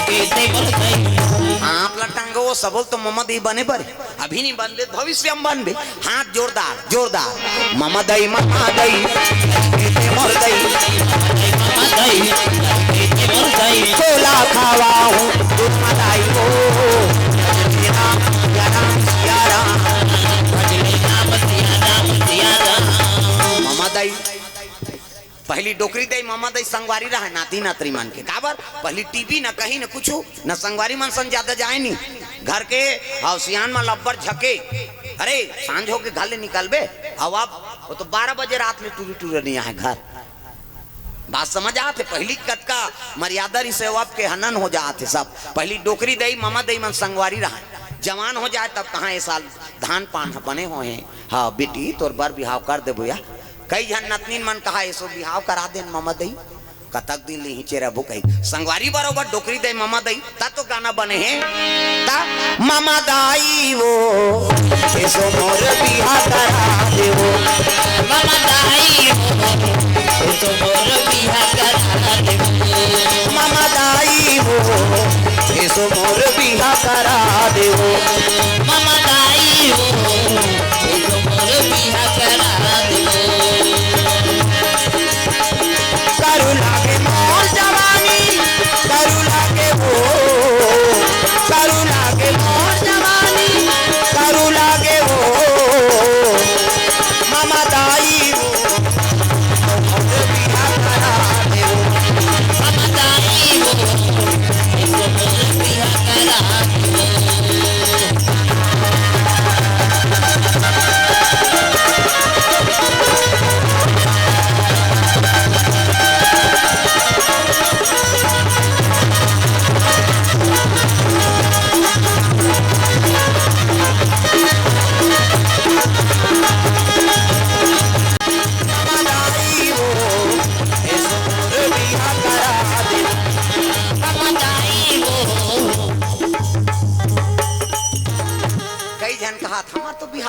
के ते मोर दई आप लटंगो वो सबल तो ममा दई बने पर अभी नहीं बनबे भविष्य में बनबे हाथ जोरदार ममा दई के ते मोर दई दई के ते मोर छोला खावा हूँ दूध मलाई हो सिया राम सिया राम मामा दाई पहली डोकरी दई मामा दई संगवारी रहा नाती नातरी मान के काबर पहली टीवी ना कहीं ना कुछ ना संगवारी मन सन ज्यादा जाए नहीं घर के हौसियान में लब्बर झके अरे सांझ हो के घर ले निकलबे अब वो तो 12 बजे रात में टूरी टूरे नहीं आए घर बात समझ आते पहली कद का मर्यादा रिसेवाब के हनन हो जाते सब पहली डोकरी दई मामा दई मन संगवारी रहा जवान हो जाए तब कहाँ ये साल धान पान बने हुए हैं हाँ बेटी तोर बर बिहाव कर दे भैया कई जन नतनीन मन कहा ऐसो बिहाव करा दे मामा दई कतक दिन ली चेरा भूकई संगवारी बरोबर डोकरी दई मामा दई ता तो गाना बने हैं ता मामा दाई वो ऐसो मोर बिहाव करा दे वो मामा दाई तो मोर बिहाव करा दे मामा दाई वो ऐसो मोर बिहाव करा दे वो मामा दाई तो मोर बिहाव करा दे करू लागे मोर जवानी करू लागे वो करू लागे मोर जवानी करू लागे वो मामा दाई वो बिहाव करा दे वो मामा दाई तो मोर बिहाव करा दे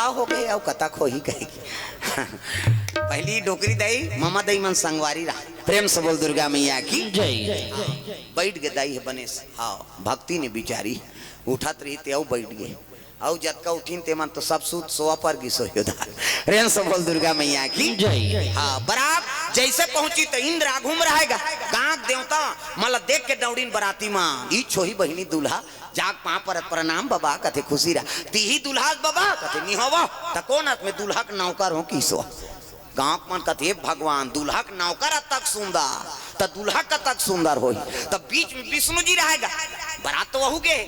हो गए और कतक हो ही गई पहली डोकरी दई मामा दई मन संगवारी रहा प्रेम से बोल दुर्गा मैया की जय बैठ गए दाई है बनेस हाँ भक्ति ने बिचारी उठत रही ते बैठ गए और जतका उठीन ते मन तो सब सूत सोआ पर गिसो योदार प्रेम से बोल दुर्गा मैया की जय हाँ बरात जैसे पहुंची तो इंद्र आघूम रहेगा गांक देवता मतलब देख के दौड़ीन बराती माँ ई छोही बहिनी दूल्हा जाग पा पर प्रणाम बाबा कथे खुशी रहा तीही दूल्हा बाबा कथे निहवा तकोन में दूल्हा के नौकर हो किसो गांव मन कथे भगवान दूल्हा के नौकर तक सुंदर तो दूल्हा का तक सुंदर हो तब बीच में विष्णु जी रहेगा बरात तो वहू गे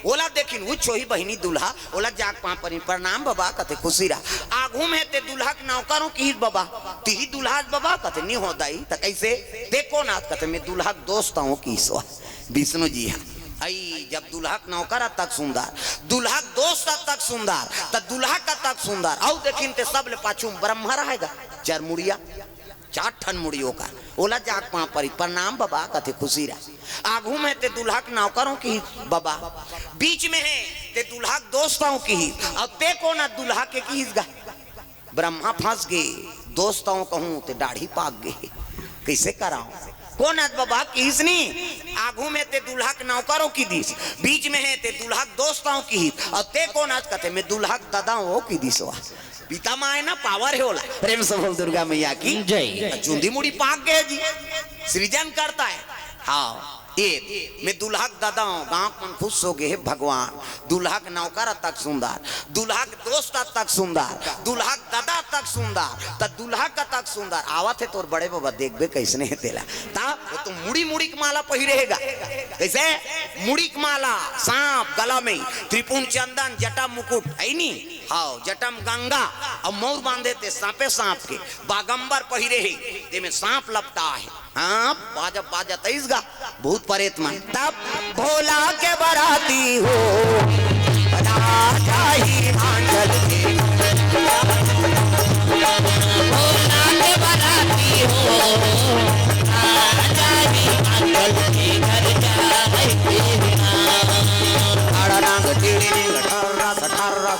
ओला देखिन वो छोही बहिनी दूल्हा ओला जाग पा पर प्रणाम बाबा कथे खुशी रहा आगू में ते दूल्हा के नौकरों की बाबा तीही दूल्हा बाबा कथे नहीं हो दाई त कैसे देखो ना कथे मैं दूल्हा के दोस्त हूँ किसो विष्णु जी है आई जब दूल्हा का नौकर तक सुंदर दूल्हा दोस्त तक सुंदर त दूल्हा का तक सुंदर और देखिन ते सब ले पाछू ब्रह्मा रहेगा चार मुड़िया 4 ठन मुड़ियों का ओला जाग पा परी प्रणाम बाबा कथे खुशी रहा आगू में ते दूल्हा के नौकरों की बाबा बीच में है ते दूल्हा के दोस्तों की अब ते को ना दूल्हा के की ब्रह्मा फंस गए दोस्तों कहूं ते दाढ़ी पाक गए कैसे कराऊं कौन आज बाबा किसनी आगू में ते दूल्हा के नौकरों की दिस बीच में है ते दूल्हा के दोस्तों की और ते कौन आज कहते मैं दूल्हा के दादाओं की दिस पिता माए ना पावर है ओला प्रेम से बोल दुर्गा मैया की जय चुंदी मुड़ी पाक गए जी सृजन करता है हाँ एक मैं दूल्हा के दादा हूँ गाँव मन खुश हो गए भगवान दूल्हा के नौकर तक सुंदर दूल्हा के दोस्त तक सुंदर दूल्हा के दादा तक सुंदर त दूल्हा का तक सुंदर आवत है तोर बड़े बाबा देखबे कैसने है तेला ता वो तो मुड़ी मुड़ी की माला पहिरेगा कैसे मुड़ी की माला सांप गला में त्रिपुण चंदन जटा मुकुट है नी हाँ जटम गंगा और मोर बांधे ते सांपे सांप के बागंबर पहिरे है ते में सांप लपटा है हाँ बाजा बाजा तेईसगा भूत परेत मन तब भोला के बराती हो राजा ही आंचल के भोला के बराती हो राजा ही आंचल के घर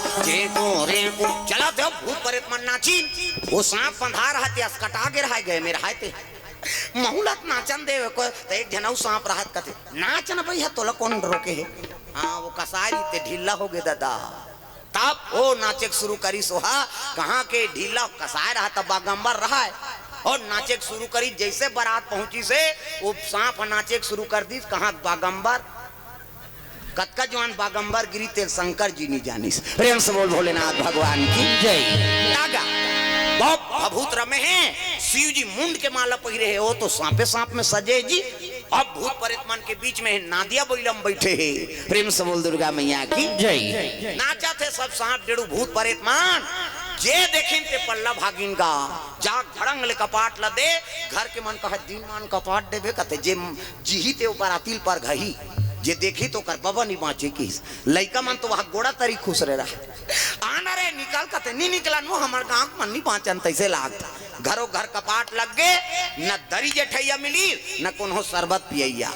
जाए चला थे भूत परेत मन नाची वो सांप बंधा रहा थे कटा के रह गए मेरे हाथे महुलत नाचन दे को तो एक जनऊ सांप रहत कथे नाचन भैया तोला कौन रोके है हाँ वो कसारी ते ढीला हो गए दादा तब वो नाचे शुरू करी सोहा कहाँ के ढीला कसाय रहा तब बागंबर रहा है और नाचे शुरू करी। जैसे बारात पहुंची से वो सांप नाचे शुरू कर दी। कहाँ बागंबर कतका जवान बागंबर गिरी तेल शंकर जी नहीं जानी। प्रेम से बोल भोलेनाथ भगवान की जय। नागा बहुत अभूत रमे हैं। शिव जी मुंड के माला पहिरे है, वो तो सांपे सांप में सजे जी। अब भूत प्रेतमन के बीच में नादिया बैलम बैठे हैं। प्रेम से बोल दुर्गा मैया की जय। नाचा थे सब सांप डेढ़ू भूत प्रेतमान। जे देखिन ते पल्ला भागिन का जाग धड़ंग ले कपाट ल दे। घर के मन कहे दिन मान कपाट देवे कते जे जीही ते ऊपर आतिल पर घही। जे देखी तो कर बाबा नहीं बाँचे की लइका मन तो वहाँ गोड़ा तरी खुश रहे रहा। आना रे निकल कते नहीं निकला नो हमार गाँव मन नहीं बाँचन तैसे लागता। घरों घर कपाट लग गए, न दरी जेठैया मिली न कोनो शरबत पियैया।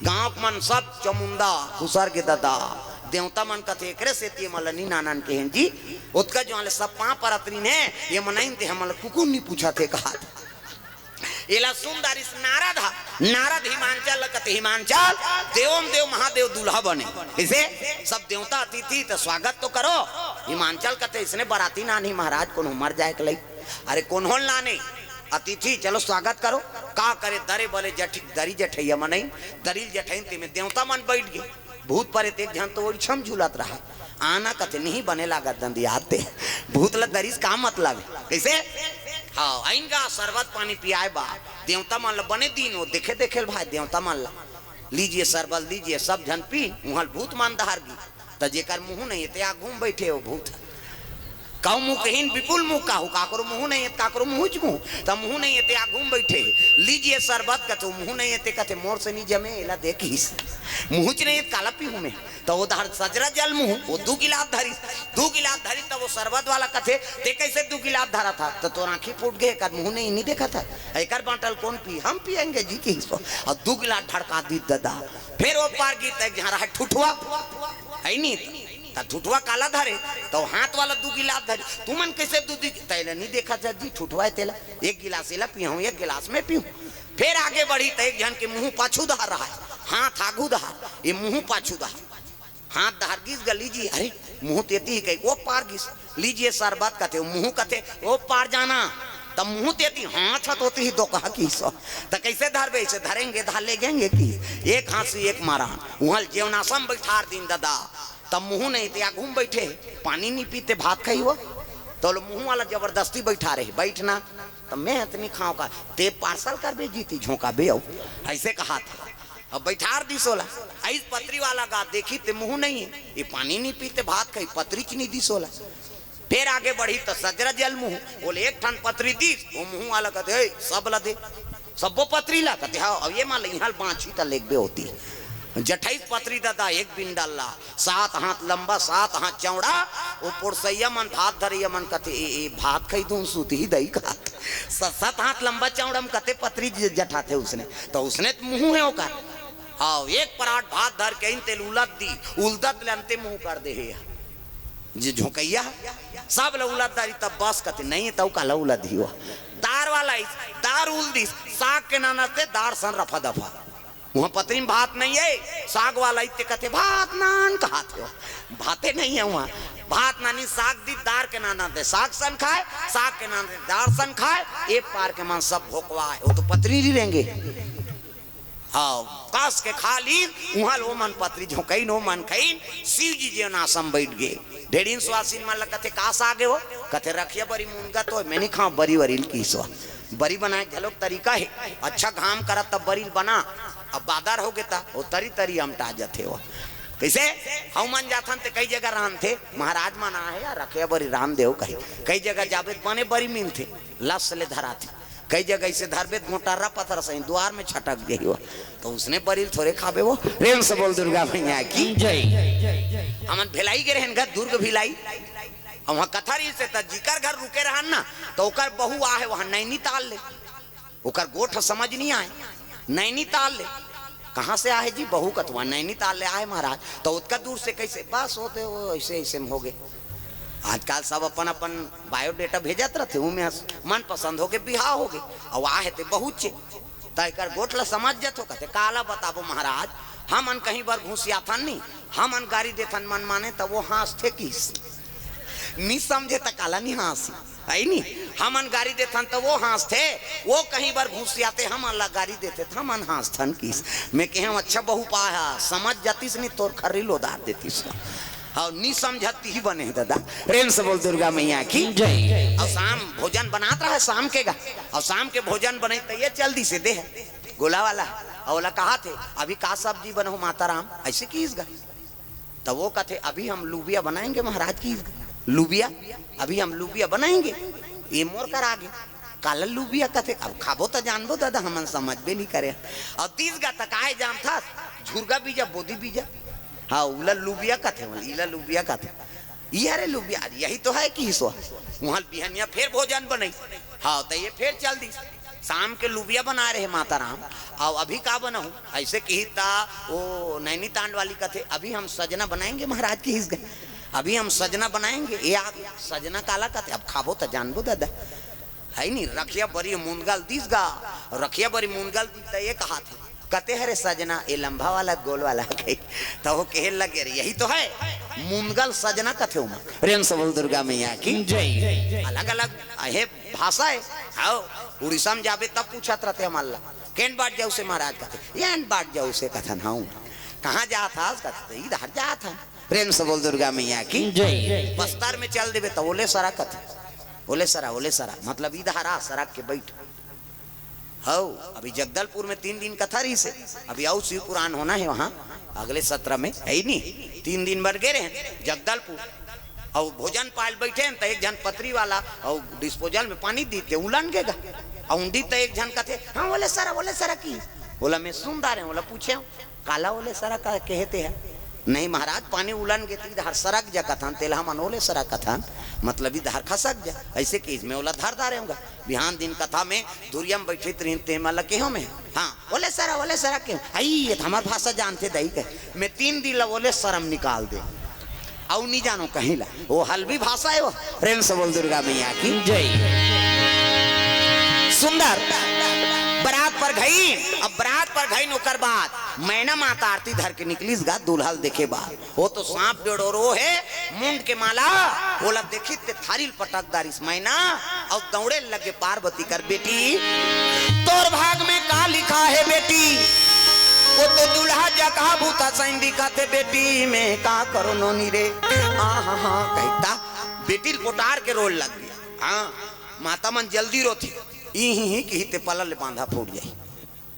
गाँव मन सब चमुंदा खुसर के दादा देवता मन कथे एकरे से ते मलनी नानन के हैं जी। उत्का जो सब पाँ पर अतरीन है ये मनाइन ते हमल कुकुर नहीं पूछा थे कहा एला सुंदर नारद नारद हिमांचल कते हिमांचल देवम देव महादेव दूल्हा बने। इसे सब देवता अतिथि तो स्वागत तो करो। हिमांचल कते इसने बराती नानी महाराज को मर जाए के लई। अरे कौन हो लाने अतिथि चलो स्वागत करो। का करे दरे बोले दरी जठैया मनई दरील जठैन ते में देवता मन बैठ गए। भूत पर एक जन तो छम झूलत रहा। आना कते नहीं बने लागत दंदियाते भूत ल दरीस का मतलब कैसे हाँ आइनगा शरबत पानी पियाए बा देवता मान ला बने दिन वो देखे देखे भाई देवता मान ला लीजिए शरबत लीजिए सब जन पी। वहाँ भूत मान दहार गी तो जेकर मुँह नहीं है घूम बैठे हो भूत कहू मुँह कहीन विपुल मुँह कहू काकरो मुँह नहीं है काकरो मुँह तो मुँह नहीं है घूम बैठे लीजिए शरबत कतो मुँह नहीं है कथे मोर से नहीं जमे एला देखिस मुँह नहीं है काला पी में तो वो धर सजरा जल मुँह वो 2 गिलास धरी तो वो शरबत वाला कथे ते कैसे 2 गिलास धरा था तो आंखें फूट गए कर मुँह नहीं देखा था एक बाटल कौन पी हम पियेंगे जी की और 2 गिलास ढड़का दी दादा। फिर वो पार गीत जहाँ रहा ठुठुआ है नहीं ठुठुआ काला धरे तो हाथ वाला 2 गिलास धरे तू मन कैसे दूध तैला नहीं देखा था जी ठुठुआ तेला 1 गिलास एला पिया 1 गिलास में पीऊँ। फिर आगे बढ़ी तो एक जन के मुँह पाछू दहार रहा है हाथ आगू दहार ये मुँह पाछू दहार हाथ दहार गिस लीजिए। अरे मुँह तेती ही कही वो पार गिस लीजिए शरबत कथे मुँह कथे वो पार जाना तब मुँह तेती हाथ होती ही 2 कहा की तो कैसे धरबे इसे धरेंगे धार ले जाएंगे की एक हाथ से एक मारा वहाँ जेवनासम बैठार दिन दादा तब मुँह नहीं थे घूम बैठे पानी नहीं पीते भात खाई हो तो मुँह वाला जबरदस्ती बैठा रहे बैठना तब मैं इतनी खाओ का ते पार्सल कर बे जीती झोंका बे ऐसे कहा था। अब बैठार दी सोला ऐस पत्री वाला गा देखी ते मुँह नहीं है ये पानी नहीं पीते भात खाई पत्री की नहीं दी सोला। फिर आगे बढ़ी तो सजरा जल मुँह बोले एक ठन पत्री दी वो मुँह वाला कहते सब ला दे सब वो पत्री ला कहते हाँ अब ये मान यहाँ 5 ही लेग बे होती 28 पत्री दादा एक बिन डाला 7 हाथ लंबा 7 हाथ चौड़ा वो पुरसैया मन भात धरैया मन कते भात खाई दूं सूती ही दही खा 7 हाथ लंबा चौड़ा में कते पत्री जठाते उसने तो उसने मुँह है ओकर हाँ एक पराठ भात धर के तेल उलट दी उलदत लेते मुँह कर दे जी झोंकैया सब उलट दारी तब बस कते नहीं तो का उलट ही दार वाला दार उल दी साग के नाना ते दार सन रफा दफा वहाँ पत्री में भात नहीं है साग वाला इतने कहते भात नान कहते हो भाते नहीं है वहाँ भात नानी साग दी दार के नाना दे साग सन खाए साग के नाना दे दार सन खाए एक पार के मान सब भोकवा है वो तो पत्री नहीं रहेंगे हाँ कस के खा ली वहाँ लो मन पत्री झोंकई नो मन खई शिव जी जो नासम बैठ गए ढेरीन सुहासिन मन कथे कास आगे हो कथे रखिए बड़ी मुनगा तो मैं नहीं खाऊं बरी वरील की सो बरी बनाए झलोक तरीका है अच्छा घाम करा तब बरील बना अब बादर हो गया वो तरी तरी हमटा जाते हो कैसे हम मन जाथन ते कई जगह रहन थे महाराज माना है या रखे बरी रामदेव कई जगह जाबे बने बरी मीन थे लस ले धरा थे कई जगह ऐसे धरबे मोटारा पत्थर सही द्वार में छटक गई हो तो उसने बरील थोड़े खाबे वो प्रेम से बोल दुर्गा मैया की जय। हमन भिलाई के रहन दुर्ग भिलाई वहाँ कथरी से जिकर घर रुके रहन ना तो ओकर बहू आहे वहाँ नैनीताल ले ओकर गोठ समझ नहीं आए नैनीताल ले कहाँ से आए जी बहू कतवा नैनीताल ले आए महाराज तो उतना दूर से कैसे बस होते वो ऐसे ऐसे में हो गए आजकल सब अपन अपन बायोडेटा भेजत रहते उनमें मन पसंद हो गए बिहार हो गए और आए थे बहुत तयकर गोठला समझ जाते कहते काला बताबो महाराज हमन कहीं बार घुसिया था नहीं हमन गाड़ी देथन मन माने तो वो हाँस थे किस नहीं समझे तो काला नहीं हंसी आई नहीं। हमन गाड़ी देथन तो वो हंस थे, वो कहीं बार घुस जाते हम अल्लाह गाड़ी देते थे हमन हंस थन किस। मैं कहे अच्छा बहु पाया समझ जातीस नहीं तोर खरी लोदार देतीस और नहीं समझती ही बने दादा। प्रेम से बोल दुर्गा मैया की जय। और शाम भोजन बनाता रहा शाम के गा, और शाम के भोजन बने तो ये जल्दी से दे गोला वाला और बोला कहा थे अभी का सब्जी बनो माता राम ऐसे कीस गा। तो वो कहते अभी हम लूबिया बनाएंगे महाराज की लूबिया, अभी हम लूबिया बनाएंगे। ये मोर कर आगे काला लूबिया कहते अब खाबो तो जानबो दादा हम समझ भी नहीं करे। और तीस गा तक आए जाम था झुरगा बीजा बोधी बीजा हाँ उला लुबिया का थे इला लुबिया का थे यारे लुबिया यही तो है कि हिस्सा वहाँ बिहनिया फिर भोजन बनाई। हाँ तो ये फिर चल दी शाम के लुबिया बना रहे माता राम। और अभी का बनाऊं ऐसे की था वो नैनी तांड वाली का थे अभी हम सजना बनाएंगे महाराज की हिस्स गए, अभी हम सजना बनाएंगे। ये आ गया सजना काला का थे अब खाबो तो जानबो दादा है नहीं। रखिया बड़ी मुनगल दीस गा रखिया बड़ी मुनगल दी तो ये कहा थे कहते हरे सजना ये लंबा वाला गोल वाला कही तो वो कह लगे यही तो है मुनगल सजना कथे उमा। प्रेम से बोल दुर्गा मैया की जय। अलग अलग है भाषा है। आओ उड़ीसा में जाबे तब पूछत रहते हम अल्लाह केन बाट जाऊ से महाराज कहते यान बाट जाऊ से कथन हाँ कहाँ जा था कहते इधर जा था। प्रेम से बोल दुर्गा मैया की जय। बस्तर में चल देवे तो ओले सरा कथे ओले सरा मतलब इधर आ सड़क के बैठ हो। अभी जगदलपुर में 3 दिन कथा रही से अभी आओ शिव पुराण होना है वहाँ अगले 17 में है ही नहीं 3 दिन भर गए रहे जगदलपुर और भोजन पाल बैठे हैं तो एक जन पतरी वाला और डिस्पोजल में पानी दीते उलन गेगा और उंडी तो एक जन कहते हाँ बोले सरा की बोला मैं सुन रहा है बोला पूछे काला बोले सरा का कहते हैं नहीं महाराज पानी उलन गे इधर सरक जा कथन तेला मन ओले सरा कथन मतलब इधर खसक जा ऐसे कि इसमें ओला धर धारे होगा। बिहान दिन कथा में धुरियम बैठे ते मतलब केहो में हाँ ओले सरा क्यों आई ये हमार भाषा जानते दही के मैं 3 दिन ओले शर्म निकाल दे और नहीं जानो कहीं ला वो हल्बी भाषा है वो। प्रेम से बोल दुर्गा मैया की जय। सुंदर बरात पर गई अब बरात पर गई नौकर बाद मैना माता आरती धर के निकलीस गा दुल्हल देखे बाद वो तो सांप डेढ़ो है मुंड के माला बोला देखी ते थारिल पटकदारिस मैना और दौड़े लगे पार्वती कर बेटी तोर भाग में का लिखा है बेटी वो तो दुल्हा जगह भूता सैन दिखाते बेटी में का करो नोनी रे हाँ कहता बेटी पोटार के रोल लग गया। हाँ माता मन जल्दी रोती ही ते पलल बांधा फूट जाए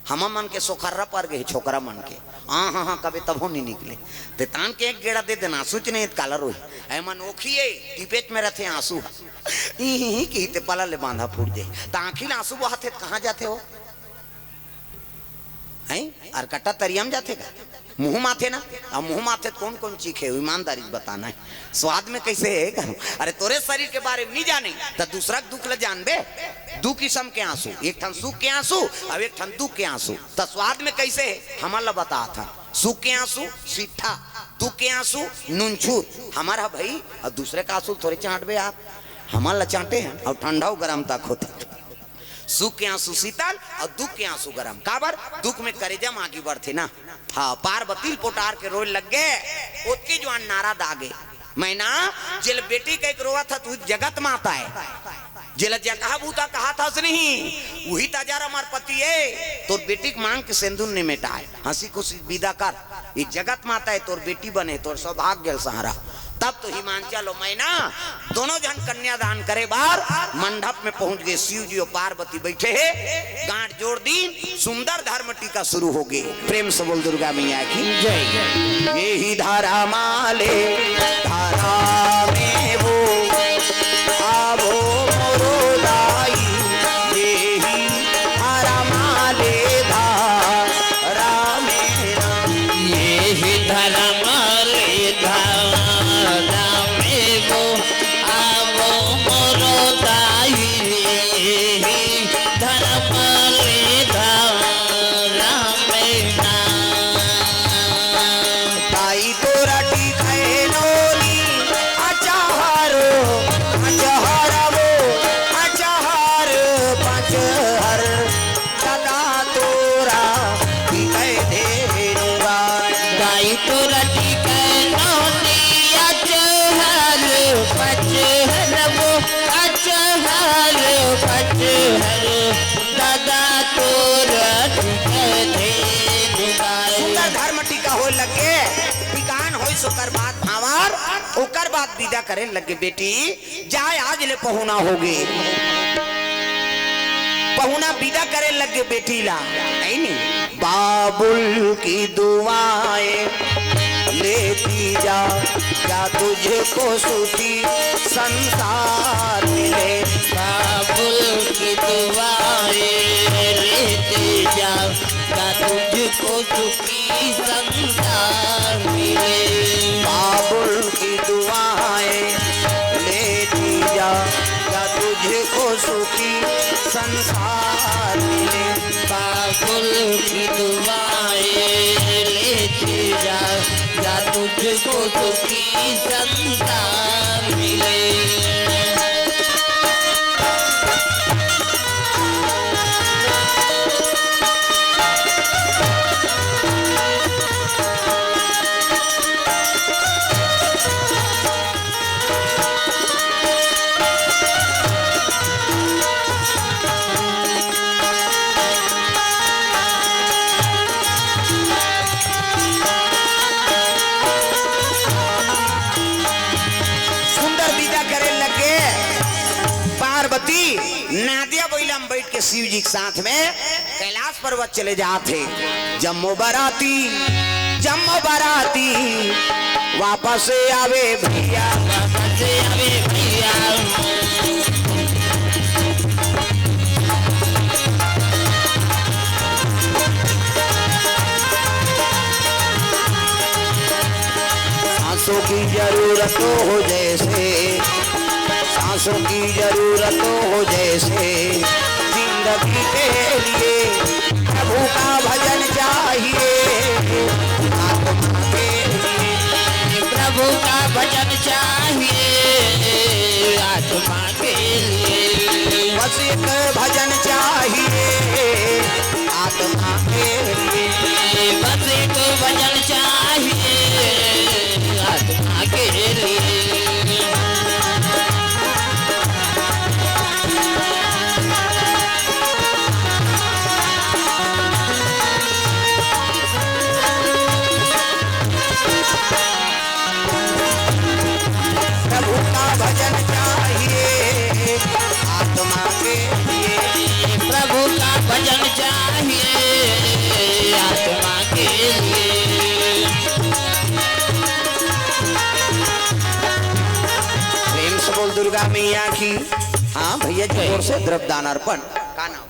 हम मन के सोखर्रा पर गए छोकरा मन के हाँ कभी तब हो नहीं निकले ते तान के एक गेड़ा दे देना आंसू नहीं काला रोही ऐमन ओखिए टिपेट में रहते आंसू ही ते पलल बांधा फूट जाए तो आखिर आंसू बहाते कहाँ जाते हो हैं और कट्टा तरियम जाते का मुंह माथे ना अब मुंह माथे कौन कौन चीखे ईमानदारी बताना है स्वाद में कैसे है करूं अरे तोरे शरीर के बारे में नहीं जाने तो दूसरा दुख ल जानबे दू किस्म के आंसू एक ठन सुख के आंसू और एक ठन दुख के आंसू तो स्वाद में कैसे है हमारा बता था सुख के आंसू सीठा दुख के आंसू नूनछूर हमारा भाई और दूसरे का आंसू थोड़े चाटबे आप हमारा चाटे हैं और ठंडा गर्म तक होता सुख के आंसू शीतल और दुख के आंसू गरम काबर दुख में करेजम आगे बढ़ते ना। हाँ पार्वती पोटार के रोल लग गए उसकी जो नारा दागे मैना जिल बेटी का एक रोवा था तू जगत माता है जिल जगह बूता कहा था नहीं वही ताजारा मार पति है तोर बेटी की मांग के सिंदूर ने मिटाए हंसी खुशी विदा कर ये जगत माता है तोर बेटी बने तोर सौभाग्य सहारा तब तो हिमांचल और मैना दोनों जन कन्यादान करे बार मंडप में पहुंच गए शिव जी और पार्वती बैठे हैं गांठ जोड़ दी सुंदर धर्म टीका शुरू हो गए। प्रेम से बोल दुर्गा मैया की जय। ये ही धारा माले धारा में वो आवो मोरो लाई ये ही धारा माले धारा में ये ही धारा माले धारा कचहर दादा तोर सुंदर धर्म टीका हो लगे टिकान हो सोकर बात भावर ओकर बात विदा करे लगे बेटी जाए आज ले पहुना होगे पहुना विदा करे लगे बेटी ला नहीं बाबुल की दुआएं लेती जा क्या तुझको सुखी संसार मिले बाबुल की दुआएं लेते जाओ क्या तुझको सुखी संसार मिले बाबुल की दुआएं लेती जा क्या तुझको सुखी संसार मिले बाबुल की दुआएं लेते जाओ क्या तुझको सुखी संसार मिले नादिया बोला हम बैठ के शिव जी के साथ में कैलाश पर्वत चले जाते जम्मो बराती वापस आवे भैया सांसों की जरूरत हो जैसे सांसों की जरूरत हो जैसे जिंदगी के लिए प्रभु का भजन चाहिए आत्मा के लिए प्रभु का भजन चाहिए आत्मा के लिए बस एक भजन चाहिए आत्मा के लिए बस एक भजन चाहिए आत्मा के लिए प्रभु का भजन चाहिए आत्मा के लिए प्रभु का भजन चाहिए आत्मा के लिए प्रेम से बोल दुर्गा मैया की हाँ भैया जी ओर से द्रव्यदान अर्पण का नाम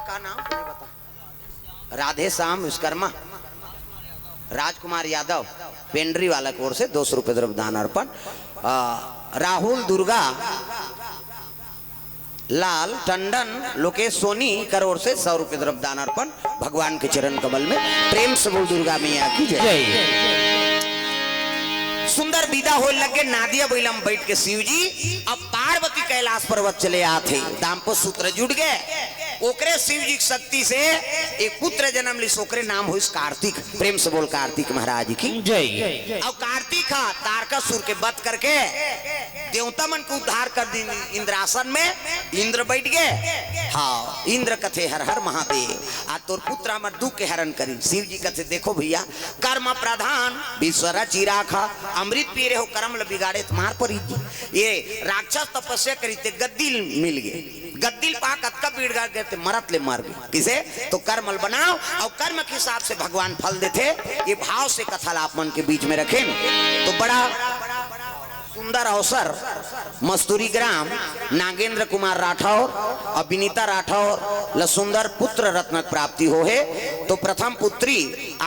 का नाम मुझे बता राधे श्याम विश्वकर्मा राजकुमार यादव पेंड्री वाला की ओर से 200 रुपये द्रव्यदान अर्पण राहुल दुर्गा लाल टंडन लोकेश सोनी कर ओर से 100 रुपये द्रव्यदान अर्पण भगवान के चरण कमल में प्रेम से बोल दुर्गा मैया की जय। सुंदर विदा हो लगे नादिया बैलम बैठ के शिव जी अब पार्वती कैलाश पर्वत चले आते दाम्पत्य सूत्र जुड़ गए ओकरे शिव जी की शक्ति से एक पुत्र जन्म ली ओकरे नाम हुई कार्तिक प्रेम से बोल कार्तिक महाराज की जय। अब कार्तिक तारकासुर के वध करके देवता मन को उद्धार कर दी इंद्रासन में इंद्र बैठ गए हाँ इंद्र कथे हर हर महादेव आ तोर पुत्र हमर दुख के हरण करी शिव जी कथे देखो भैया कर्म प्रधान विश्वरा चिराखा अमृत पी रहे हो कर्म ल बिगाड़े मार पड़ी ये राक्षस तपस्या करी ते गद्दिल मिल गए गद्दिल पा कतका बिगड़ गए थे मरत ले मार गए किसे तो कर्मल बनाओ और कर्म के हिसाब से भगवान फल देते ये भाव से कथा आप मन के बीच में रखें तो बड़ा सुंदर अवसर मस्तूरी ग्राम नागेंद्र कुमार राठौर और विनीता राठौर ल सुंदर पुत्र रत्न प्राप्ति हो है तो प्रथम पुत्री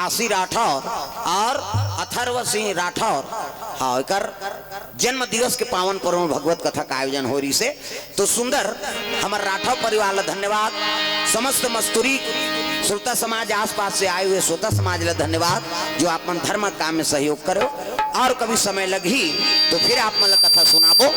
आशी राठौर और अथर्व सिंह राठौर हाँ कर जन्म दिवस के पावन पर्व में भगवत कथा का आयोजन हो रही से तो सुंदर हमारे राठौर परिवार ला धन्यवाद समस्त मस्तूरी श्रोता समाज आसपास से आए हुए श्रोता समाज ला धन्यवाद जो आप मन धर्म काम में सहयोग करो और कभी समय लगी तो फिर आप मन कथा सुनाबो